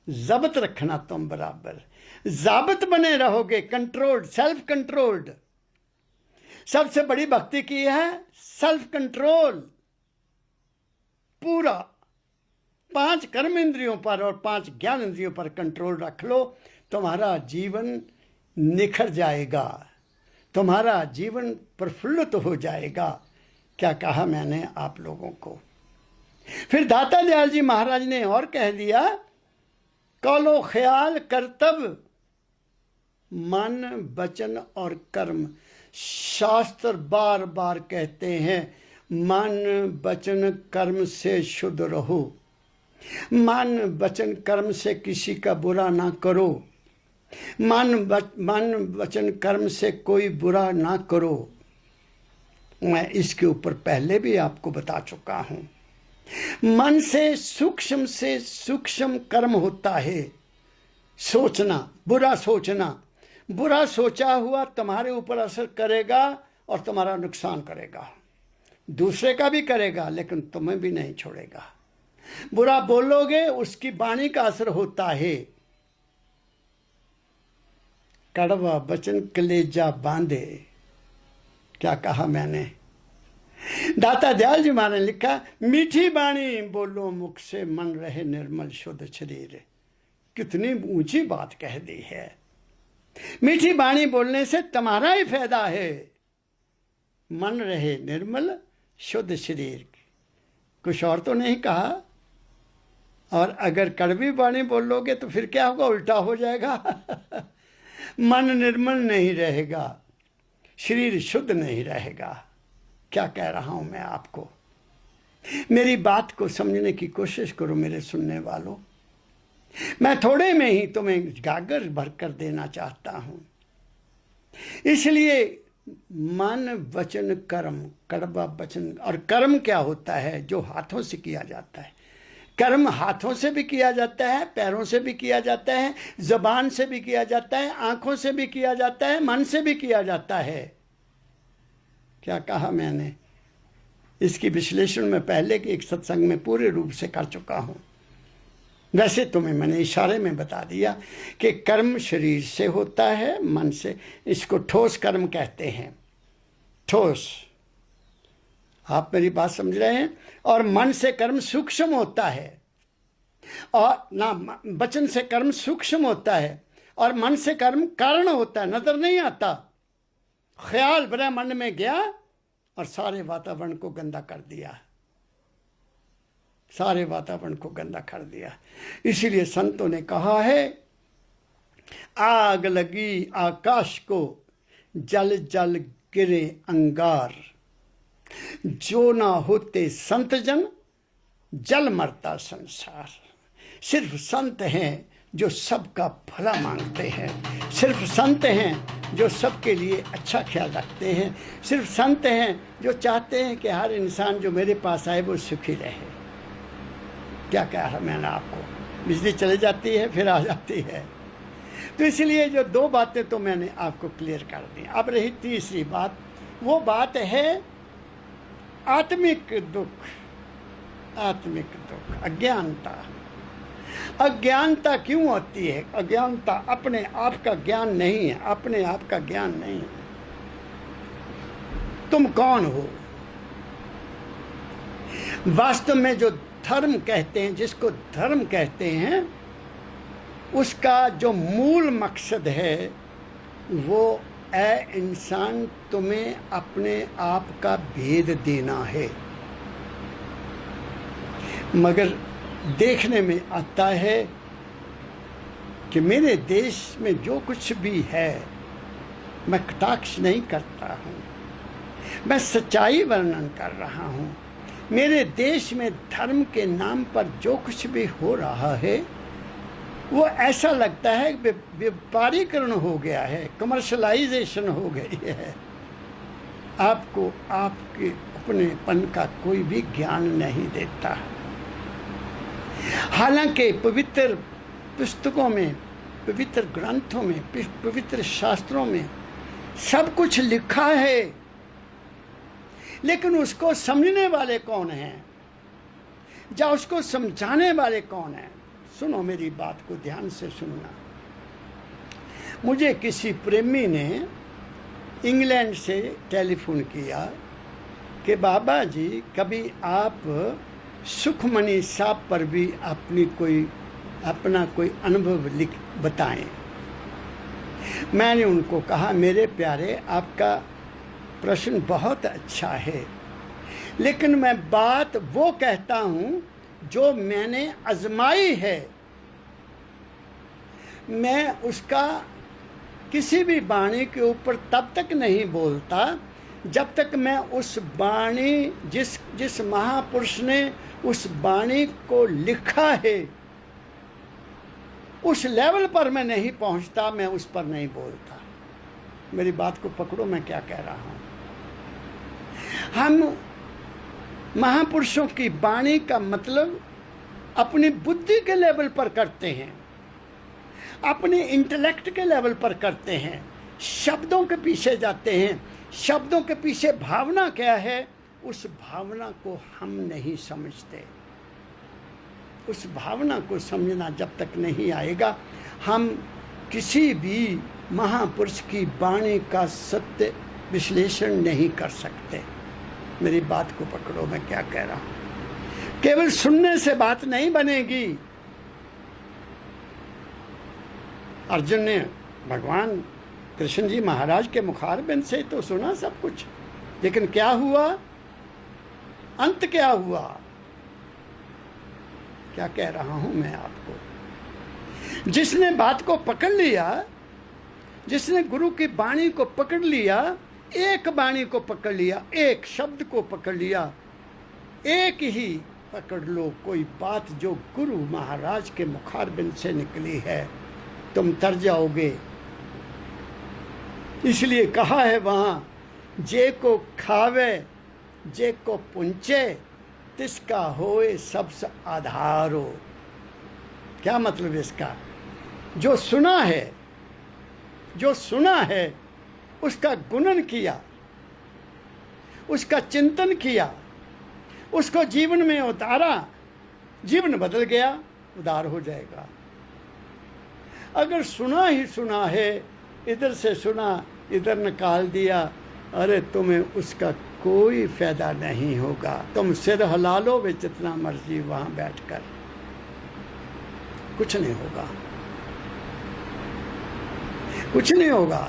जब्त रखना तुम बराबर। जाबित बने रहोगे, कंट्रोल्ड, सेल्फ कंट्रोल्ड। सबसे बड़ी भक्ति की है सेल्फ कंट्रोल। पूरा 5 कर्म इंद्रियों पर और 5 ज्ञान इंद्रियों पर कंट्रोल रख लो, तुम्हारा जीवन निखर जाएगा, तुम्हारा जीवन प्रफुल्लित हो जाएगा। क्या कहा मैंने आप लोगों को? फिर दाता दयाल जी महाराज ने और कह दिया, कौलो ख्याल कर्तव्य मन वचन और कर्म। शास्त्र बार बार कहते हैं मन वचन कर्म से शुद्ध रहो, मन वचन कर्म से किसी का बुरा ना करो, मन वचन कर्म से कोई बुरा ना करो। मैं इसके ऊपर पहले भी आपको बता चुका हूं। मन से सूक्ष्म कर्म होता है सोचना, बुरा सोचना। बुरा सोचा हुआ तुम्हारे ऊपर असर करेगा और तुम्हारा नुकसान करेगा, दूसरे का भी करेगा लेकिन तुम्हें भी नहीं छोड़ेगा। बुरा बोलोगे उसकी वाणी का असर होता है। कड़वा वचन कलेजा बांधे। क्या कहा मैंने? दाता दयाल जी महाराज ने लिखा, मीठी बाणी बोलो मुख से मन रहे निर्मल शुद्ध शरीर। कितनी ऊंची बात कह दी है। मीठी बाणी बोलने से तुम्हारा ही फायदा है, मन रहे निर्मल शुद्ध शरीर। कुछ और तो नहीं कहा। और अगर कड़वी बाणी बोलोगे तो फिर क्या होगा? उल्टा हो जाएगा। मन निर्मल नहीं रहेगा, शरीर शुद्ध नहीं रहेगा। क्या कह रहा हूं मैं आपको? मेरी बात को समझने की कोशिश करो मेरे सुनने वालों। मैं थोड़े में ही तुम्हें गागर भर कर देना चाहता हूं। इसलिए मन वचन कर्म, कड़वा वचन। और कर्म क्या होता है? जो हाथों से किया जाता है। कर्म हाथों से भी किया जाता है, पैरों से भी किया जाता है, जबान से भी किया जाता है, आंखों से भी किया जाता है, मन से भी किया जाता है। क्या कहा मैंने? इसकी विश्लेषण मैं पहले के एक सत्संग में पूरे रूप से कर चुका हूं। वैसे तुम्हें मैंने इशारे में बता दिया कि कर्म शरीर से होता है, मन से। इसको ठोस कर्म कहते हैं, ठोस। आप मेरी बात समझ रहे हैं? और मन से कर्म सूक्ष्म होता है, और ना वचन से कर्म सूक्ष्म होता है, और मन से कर्म कारण होता है, नजर नहीं आता। ख्याल ब्रह्मांड में गया और सारे वातावरण को गंदा कर दिया, सारे वातावरण को गंदा कर दिया। इसीलिए संतों ने कहा है, आग लगी आकाश को, जल जल गिरे अंगार, जो ना होते संत जन, जल मरता संसार। सिर्फ संत हैं जो सबका भला मांगते हैं, सिर्फ संत हैं जो सबके लिए अच्छा ख्याल रखते हैं, सिर्फ संत हैं जो चाहते हैं कि हर इंसान जो मेरे पास आए वो सुखी रहे। क्या कहा मैंने आपको? बिजली चली जाती है फिर आ जाती है। तो इसलिए जो दो बातें तो मैंने आपको क्लियर कर दी। अब रही तीसरी बात, वो बात है आत्मिक दुख। आत्मिक दुख, अज्ञानता। अज्ञानता क्यों होती है? अज्ञानता अपने आप का ज्ञान नहीं है, अपने आप का ज्ञान नहीं है। तुम कौन हो? वास्तव में जो धर्म कहते हैं, जिसको धर्म कहते हैं, उसका जो मूल मकसद है वो ऐ इंसान तुम्हें अपने आप का भेद देना है। मगर देखने में आता है कि मेरे देश में जो कुछ भी है, मैं कटाक्ष नहीं करता हूँ, मैं सच्चाई वर्णन कर रहा हूँ। मेरे देश में धर्म के नाम पर जो कुछ भी हो रहा है वो ऐसा लगता है व्यापारीकरण हो गया है, कमर्शलाइजेशन हो गई है। आपको आपके अपनेपन का कोई भी ज्ञान नहीं देता। हालांकि पवित्र पुस्तकों में, पवित्र ग्रंथों में, पवित्र शास्त्रों में सब कुछ लिखा है, लेकिन उसको समझने वाले कौन हैं, या उसको समझाने वाले कौन हैं? सुनो मेरी बात को ध्यान से सुनना। मुझे किसी प्रेमी ने इंग्लैंड से टेलीफोन किया कि बाबा जी कभी आप सुखमणि साहब पर भी अपना कोई अनुभव बताएं। मैंने उनको कहा, मेरे प्यारे, आपका प्रश्न बहुत अच्छा है, लेकिन मैं बात वो कहता हूं जो मैंने आजमाई है। मैं उसका किसी भी वाणी के ऊपर तब तक नहीं बोलता जब तक मैं उस वाणी, जिस महापुरुष ने उस वाणी को लिखा है, उस लेवल पर मैं नहीं पहुंचता, मैं उस पर नहीं बोलता। मेरी बात को पकड़ो, मैं क्या कह रहा हूं। हम महापुरुषों की वाणी का मतलब अपनी बुद्धि के लेवल पर करते हैं, अपने इंटेलेक्ट के लेवल पर करते हैं, शब्दों के पीछे जाते हैं। शब्दों के पीछे भावना क्या है, उस भावना को हम नहीं समझते। उस भावना को समझना जब तक नहीं आएगा, हम किसी भी महापुरुष की वाणी का सत्य विश्लेषण नहीं कर सकते। मेरी बात को पकड़ो, मैं क्या कह रहा हूं। केवल सुनने से बात नहीं बनेगी। अर्जुन ने भगवान कृष्ण जी महाराज के मुखारबिंद से तो सुना सब कुछ, लेकिन क्या हुआ? अंत क्या हुआ? क्या कह रहा हूं मैं आपको। जिसने बात को पकड़ लिया, जिसने गुरु की वाणी को पकड़ लिया, एक वाणी को पकड़ लिया, एक शब्द को पकड़ लिया, एक ही पकड़ लो कोई बात जो गुरु महाराज के मुखारबिंद से निकली है, तुम तर जाओगे। इसलिए कहा है वहां, जे को खावे जे को पुंचे, तिसका होए सबस आधारो। क्या मतलब इसका? जो सुना है, जो सुना है उसका गुणन किया, उसका चिंतन किया, उसको जीवन में उतारा, जीवन बदल गया, उदार हो जाएगा। अगर सुना ही सुना है, इधर से सुना इधर निकाल दिया, अरे तुम्हें उसका कोई फायदा नहीं होगा। तुम सिर हिला लो वे जितना मर्जी वहां बैठकर, कुछ नहीं होगा, कुछ नहीं होगा।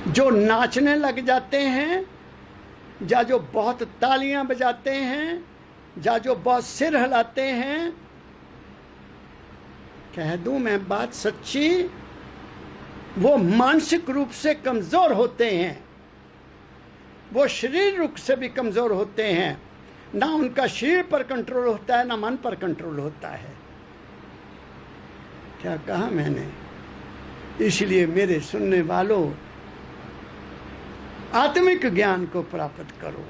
जो नाचने लग जाते हैं, या जो बहुत तालियां बजाते हैं, या जो बहुत सिर हिलाते हैं, कह दूं मैं बात सच्ची, वो मानसिक रूप से कमजोर होते हैं, वो शरीर रूप से भी कमजोर होते हैं। ना उनका शरीर पर कंट्रोल होता है, ना मन पर कंट्रोल होता है। क्या कहा मैंने? इसलिए मेरे सुनने वालों, आत्मिक ज्ञान को प्राप्त करो।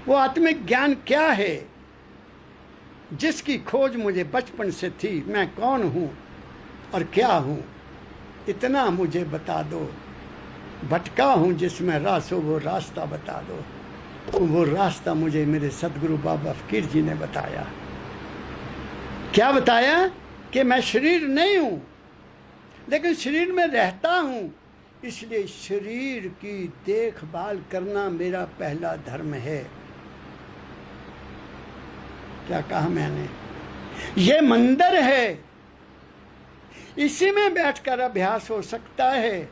वो आत्मिक ज्ञान क्या है जिसकी खोज मुझे बचपन से थी? मैं कौन हूं और क्या हूं, इतना मुझे बता दो। भटका हूं जिसमें रास हो वो रास्ता बता दो। वो रास्ता मुझे मेरे सदगुरु बाबा फकीर जी ने बताया। क्या बताया? कि मैं शरीर नहीं हूं, लेकिन शरीर में रहता हूं, इसलिए शरीर की देखभाल करना मेरा पहला धर्म है। क्या कहा मैंने? ये मंदिर है, इसी में बैठकर अभ्यास हो सकता है,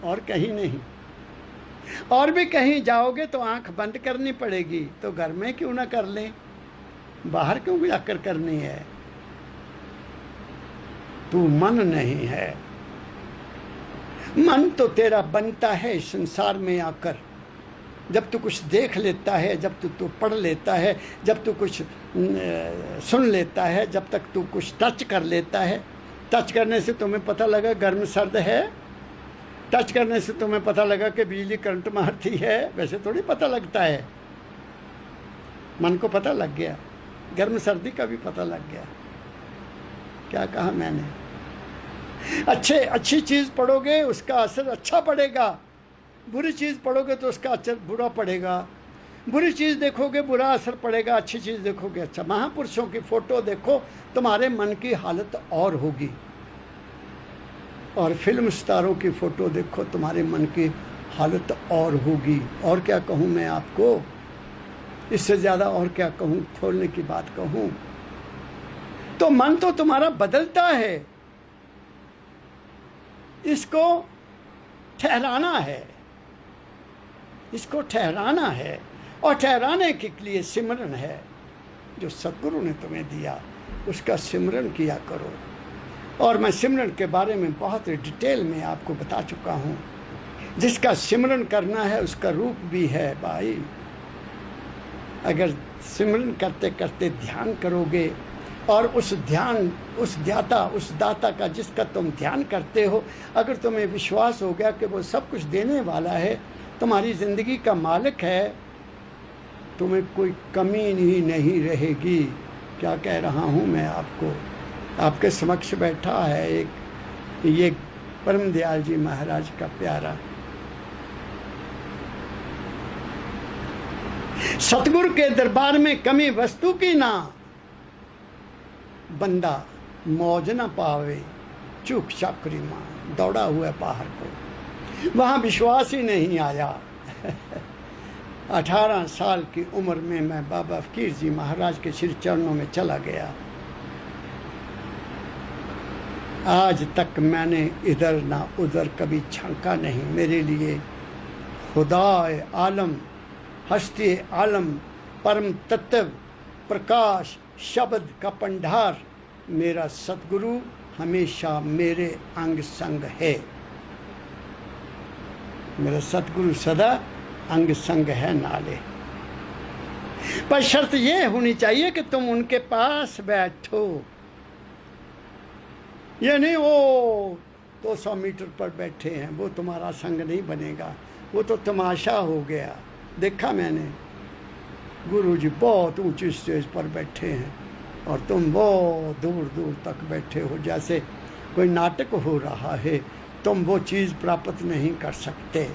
और कहीं नहीं। और भी कहीं जाओगे तो आंख बंद करनी पड़ेगी, तो घर में क्यों ना कर लें, बाहर क्यों जाकर करनी है? तू मन नहीं है। मन तो तेरा बनता है इस संसार में आकर, जब तू कुछ देख लेता है, जब तू पढ़ लेता है, जब तू कुछ सुन लेता है, जब तक तू कुछ टच कर लेता है। टच करने से तुम्हें पता लगा गर्म सर्द है, टच करने से तुम्हें पता लगा कि बिजली करंट मारती है, वैसे थोड़ी पता लगता है। मन को पता लग गया, गर्म सर्दी का भी पता लग गया। क्या कहा मैंने? अच्छी चीज़ पढ़ोगे उसका असर अच्छा पड़ेगा, बुरी चीज़ पढ़ोगे तो उसका असर बुरा पड़ेगा। बुरी चीज़ देखोगे बुरा असर पड़ेगा, अच्छी चीज़ देखोगे अच्छा। महापुरुषों की फ़ोटो देखो, तुम्हारे मन की हालत और होगी। और फिल्म स्टारों की फ़ोटो देखो, तुम्हारे मन की हालत और होगी। और क्या कहूँ मैं आपको, इससे ज़्यादा और क्या कहूँ, खोलने की बात कहूँ तो मन तो तुम्हारा बदलता है, इसको ठहराना है, इसको ठहराना है। और ठहराने के लिए सिमरन है, जो सद्गुरु ने तुम्हें दिया उसका सिमरन किया करो। और मैं सिमरन के बारे में बहुत डिटेल में आपको बता चुका हूँ। जिसका सिमरन करना है उसका रूप भी है भाई। अगर सिमरन करते करते ध्यान करोगे और उस दाता का जिसका तुम ध्यान करते हो, अगर तुम्हें विश्वास हो गया कि वो सब कुछ देने वाला है, तुम्हारी ज़िंदगी का मालिक है, तुम्हें कोई कमी ही नहीं रहेगी। क्या कह रहा हूँ मैं आपको? आपके समक्ष बैठा है ये परम दयाल जी महाराज का प्यारा सतगुरु के दरबार में कमी वस्तु की ना, बंदा मौज न पावे चूक चाकरी मां, दौड़ा हुआ बाहर को, वहां विश्वास ही नहीं आया। 18 साल की उम्र में मैं बाबा फकीर जी महाराज के श्री चरणों में चला गया। आज तक मैंने इधर ना उधर कभी झांका नहीं। मेरे लिए खुदाए आलम, हस्ती आलम, परम तत्व, प्रकाश, शब्द का पंडार मेरा सतगुरु हमेशा मेरे अंग संग है। मेरा सतगुरु सदा अंग संग है नाले। पर शर्त ये होनी चाहिए कि तुम उनके पास बैठो। ये नहीं वो 200 मीटर पर बैठे हैं, वो तुम्हारा संग नहीं बनेगा, वो तो तमाशा हो गया। देखा मैंने, गुरु जी बहुत ऊंची स्टेज पर बैठे हैं और तुम बहुत दूर दूर तक बैठे हो, जैसे कोई नाटक हो रहा है। तुम वो चीज़ प्राप्त नहीं कर सकते।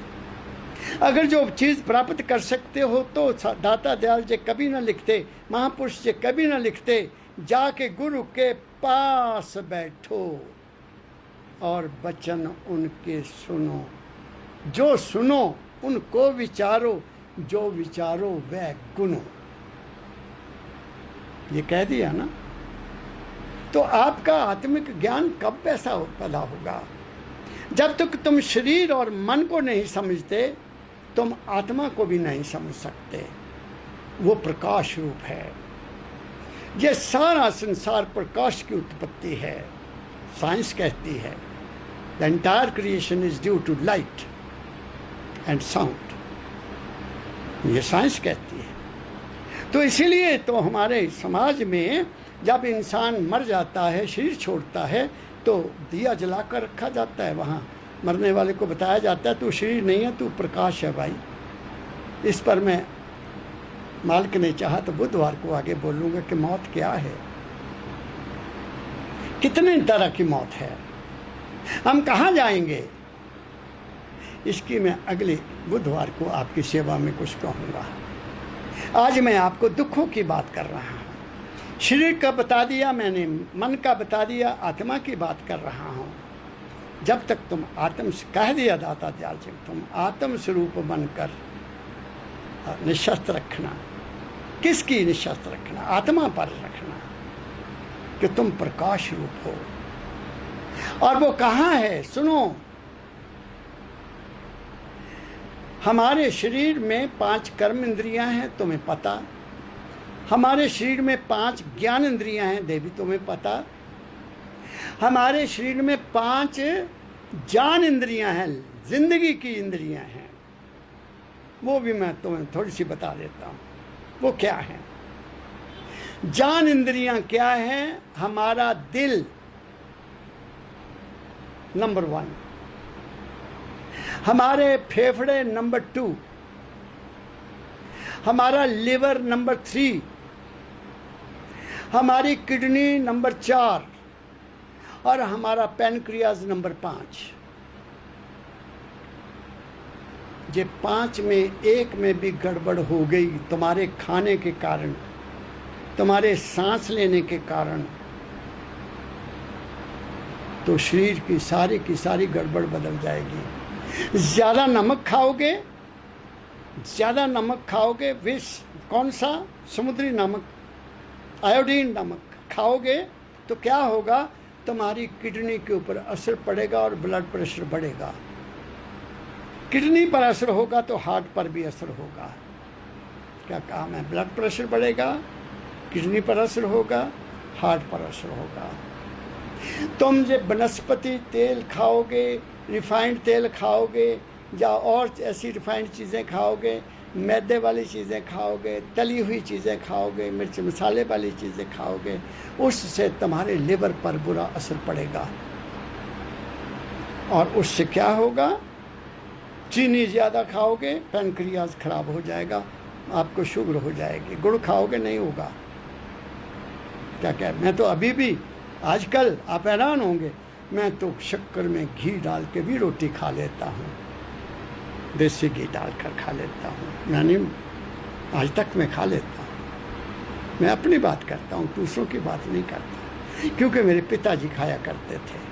अगर जो चीज़ प्राप्त कर सकते हो तो दाता दयाल जी कभी ना लिखते, महापुरुष जी कभी ना लिखते, जाके गुरु के पास बैठो और वचन उनके सुनो। जो सुनो उनको विचारो जो विचारो वह गुनो, ये कह दिया ना। तो आपका आत्मिक ज्ञान कब ऐसा पैदा होगा? जब तक तुम शरीर और मन को नहीं समझते, तुम आत्मा को भी नहीं समझ सकते। वो प्रकाश रूप है। ये सारा संसार प्रकाश की उत्पत्ति है। साइंस कहती है the entire creation is due to light and sound, ये साइंस कहती है। तो इसीलिए तो हमारे समाज में जब इंसान मर जाता है, शरीर छोड़ता है, तो दिया जलाकर रखा जाता है। वहाँ मरने वाले को बताया जाता है तू शरीर नहीं है, तू प्रकाश है भाई। इस पर मैं, मालिक ने चाहा तो बुधवार को आगे बोलूँगा कि मौत क्या है, कितने तरह की मौत है, हम कहाँ जाएंगे, इसकी मैं अगले बुधवार को आपकी सेवा में कुछ कहूँगा। आज मैं आपको दुखों की बात कर रहा हूँ। शरीर का बता दिया मैंने, मन का बता दिया, आत्मा की बात कर रहा हूँ। जब तक तुम आत्म से कह दिया दाता दयाल जी, तुम आत्म स्वरूप बनकर निश्चस्त रखना। किसकी निश्चस्त रखना? आत्मा पर रखना कि तुम प्रकाश रूप हो। और वो कहाँ है? सुनो, हमारे शरीर में 5 कर्म इंद्रियां हैं, तुम्हें पता। हमारे शरीर में 5 ज्ञान इंद्रियां हैं, देवी तुम्हें पता। हमारे शरीर में 5 जान इंद्रियां हैं, जिंदगी की इंद्रियां हैं। वो भी मैं तुम्हें थोड़ी सी बता देता हूँ। वो क्या है? जान इंद्रियां क्या है? हमारा दिल नंबर 1, हमारे फेफड़े नंबर 2, हमारा लिवर नंबर 3, हमारी किडनी नंबर 4 और हमारा पैनक्रियाज नंबर 5। ये 5 में एक में भी गड़बड़ हो गई तुम्हारे खाने के कारण, तुम्हारे सांस लेने के कारण, तो शरीर की सारी गड़बड़ बदल जाएगी। ज़्यादा नमक खाओगे, विष कौन सा? समुद्री नमक, आयोडीन नमक खाओगे तो क्या होगा? तुम्हारी किडनी के ऊपर असर पड़ेगा और ब्लड प्रेशर बढ़ेगा। किडनी पर असर होगा तो हार्ट पर भी असर होगा। क्या कहा मैं? ब्लड प्रेशर बढ़ेगा, किडनी पर असर होगा, हार्ट पर असर होगा। तुम जो वनस्पति तेल खाओगे, रिफाइंड तेल खाओगे, या और ऐसी रिफाइंड चीज़ें खाओगे, मैदे वाली चीज़ें खाओगे, तली हुई चीज़ें खाओगे, मिर्च मसाले वाली चीज़ें खाओगे, उससे तुम्हारे लिवर पर बुरा असर पड़ेगा। और उससे क्या होगा? चीनी ज़्यादा खाओगे, पैनक्रियाज खराब हो जाएगा, आपको शुगर हो जाएगी। गुड़ खाओगे नहीं होगा। क्या मैं तो अभी भी, आजकल आप हैरान होंगे, मैं तो शक्कर में घी डाल के भी रोटी खा लेता हूँ, देसी घी डालकर खा लेता हूँ। मैंने आज तक मैं खा लेता हूँ। मैं अपनी बात करता हूँ, दूसरों की बात नहीं करता, क्योंकि मेरे पिताजी खाया करते थे।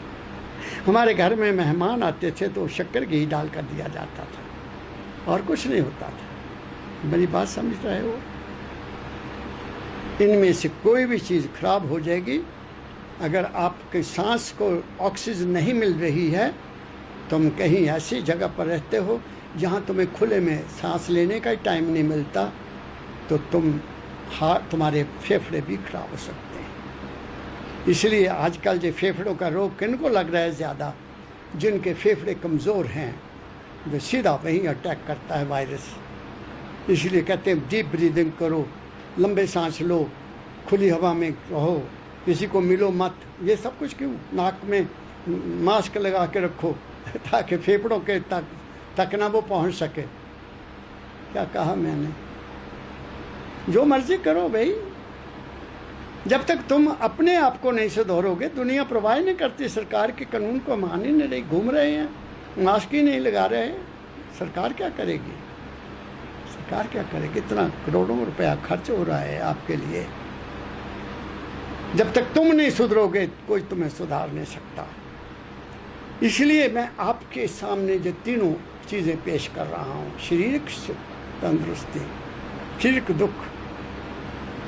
हमारे घर में मेहमान आते थे तो शक्कर घी डाल कर दिया जाता था और कुछ नहीं होता था। मेरी बात समझ रहे हो? इनमें से कोई भी चीज़ खराब हो जाएगी। अगर आपके सांस को ऑक्सीजन नहीं मिल रही है, तुम कहीं ऐसी जगह पर रहते हो जहाँ तुम्हें खुले में सांस लेने का टाइम नहीं मिलता, तो तुम्हारे फेफड़े भी खराब हो सकते हैं। इसलिए आजकल जो फेफड़ों का रोग किनको लग रहा है ज़्यादा? जिनके फेफड़े कमज़ोर हैं, वो सीधा वहीं अटैक करता है वायरस। इसलिए कहते हैं डीप ब्रीदिंग करो, लंबे सांस लो, खुली हवा में रहो, किसी को मिलो मत। ये सब कुछ क्यों? नाक में मास्क लगा के रखो ताकि फेफड़ों के तक ना वो पहुंच सके। क्या कहा मैंने? जो मर्जी करो भाई, जब तक तुम अपने आप को नहीं सुधारोगे, दुनिया परवाह नहीं करती, सरकार के कानून को मान ही नहीं रही, घूम रहे हैं, मास्क ही नहीं लगा रहे हैं। सरकार क्या करेगी? सरकार क्या करेगी? इतना करोड़ों रुपया खर्च हो रहा है आपके लिए। जब तक तुम नहीं सुधरोगे, कोई तुम्हें सुधार नहीं सकता। इसलिए मैं आपके सामने जो तीनों चीज़ें पेश कर रहा हूँ। शारीरिक तंदुरुस्ती, शारीरिक दुख,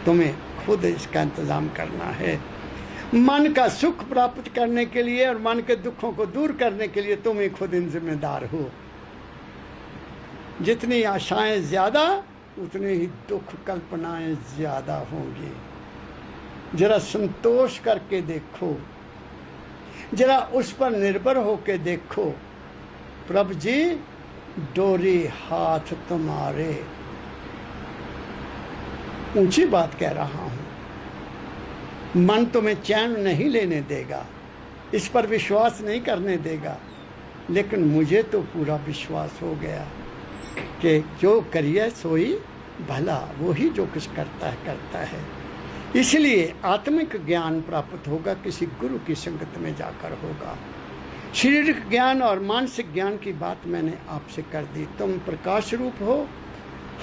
तुम्हें खुद इसका इंतज़ाम करना है। मन का सुख प्राप्त करने के लिए और मन के दुखों को दूर करने के लिए तुम ही खुद इन जिम्मेदार हो। जितनी आशाएं ज़्यादा, उतने ही दुख कल्पनाएं ज़्यादा होंगी। जरा संतोष करके देखो, जरा उस पर निर्भर होके देखो। प्रभु जी डोरी हाथ तुम्हारे। ऊंची बात कह रहा हूं। मन तुम्हें चैन नहीं लेने देगा, इस पर विश्वास नहीं करने देगा, लेकिन मुझे तो पूरा विश्वास हो गया कि जो करिए सोई भला, वो ही जो कुछ करता है। इसलिए आत्मिक ज्ञान प्राप्त होगा किसी गुरु की संगत में जाकर होगा। शारीरिक ज्ञान और मानसिक ज्ञान की बात मैंने आपसे कर दी। तुम प्रकाश रूप हो,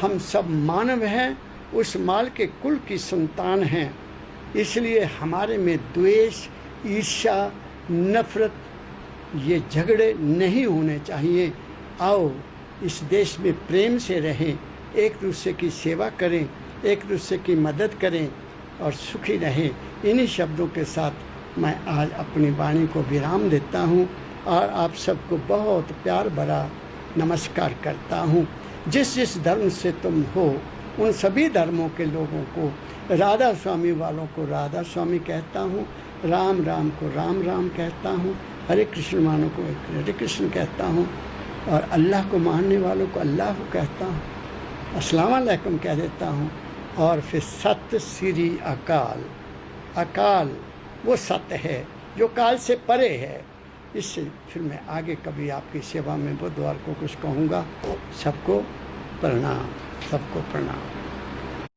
हम सब मानव हैं, उस माल के कुल की संतान हैं। इसलिए हमारे में द्वेष, ईर्ष्या, नफरत, ये झगड़े नहीं होने चाहिए। आओ इस देश में प्रेम से रहें, एक दूसरे की सेवा करें, एक दूसरे की मदद करें और सुखी रहें। इन्हीं शब्दों के साथ मैं आज अपनी वाणी को विराम देता हूँ और आप सबको बहुत प्यार भरा नमस्कार करता हूँ। जिस जिस धर्म से तुम हो, उन सभी धर्मों के लोगों को, राधा स्वामी वालों को राधा स्वामी कहता हूँ, राम राम को राम राम कहता हूँ, हरे कृष्ण वालों को हरे कृष्ण कहता हूँ, और अल्लाह को मानने वालों को अल्लाह को कहता हूँ, अस्सलाम वालेकुम कह देता हूँ। और फिर सत्य श्री अकाल। अकाल वो सत्य है जो काल से परे है। इससे फिर मैं आगे कभी आपकी सेवा में बुधवार को कुछ कहूँगा। सबको प्रणाम, सबको प्रणाम।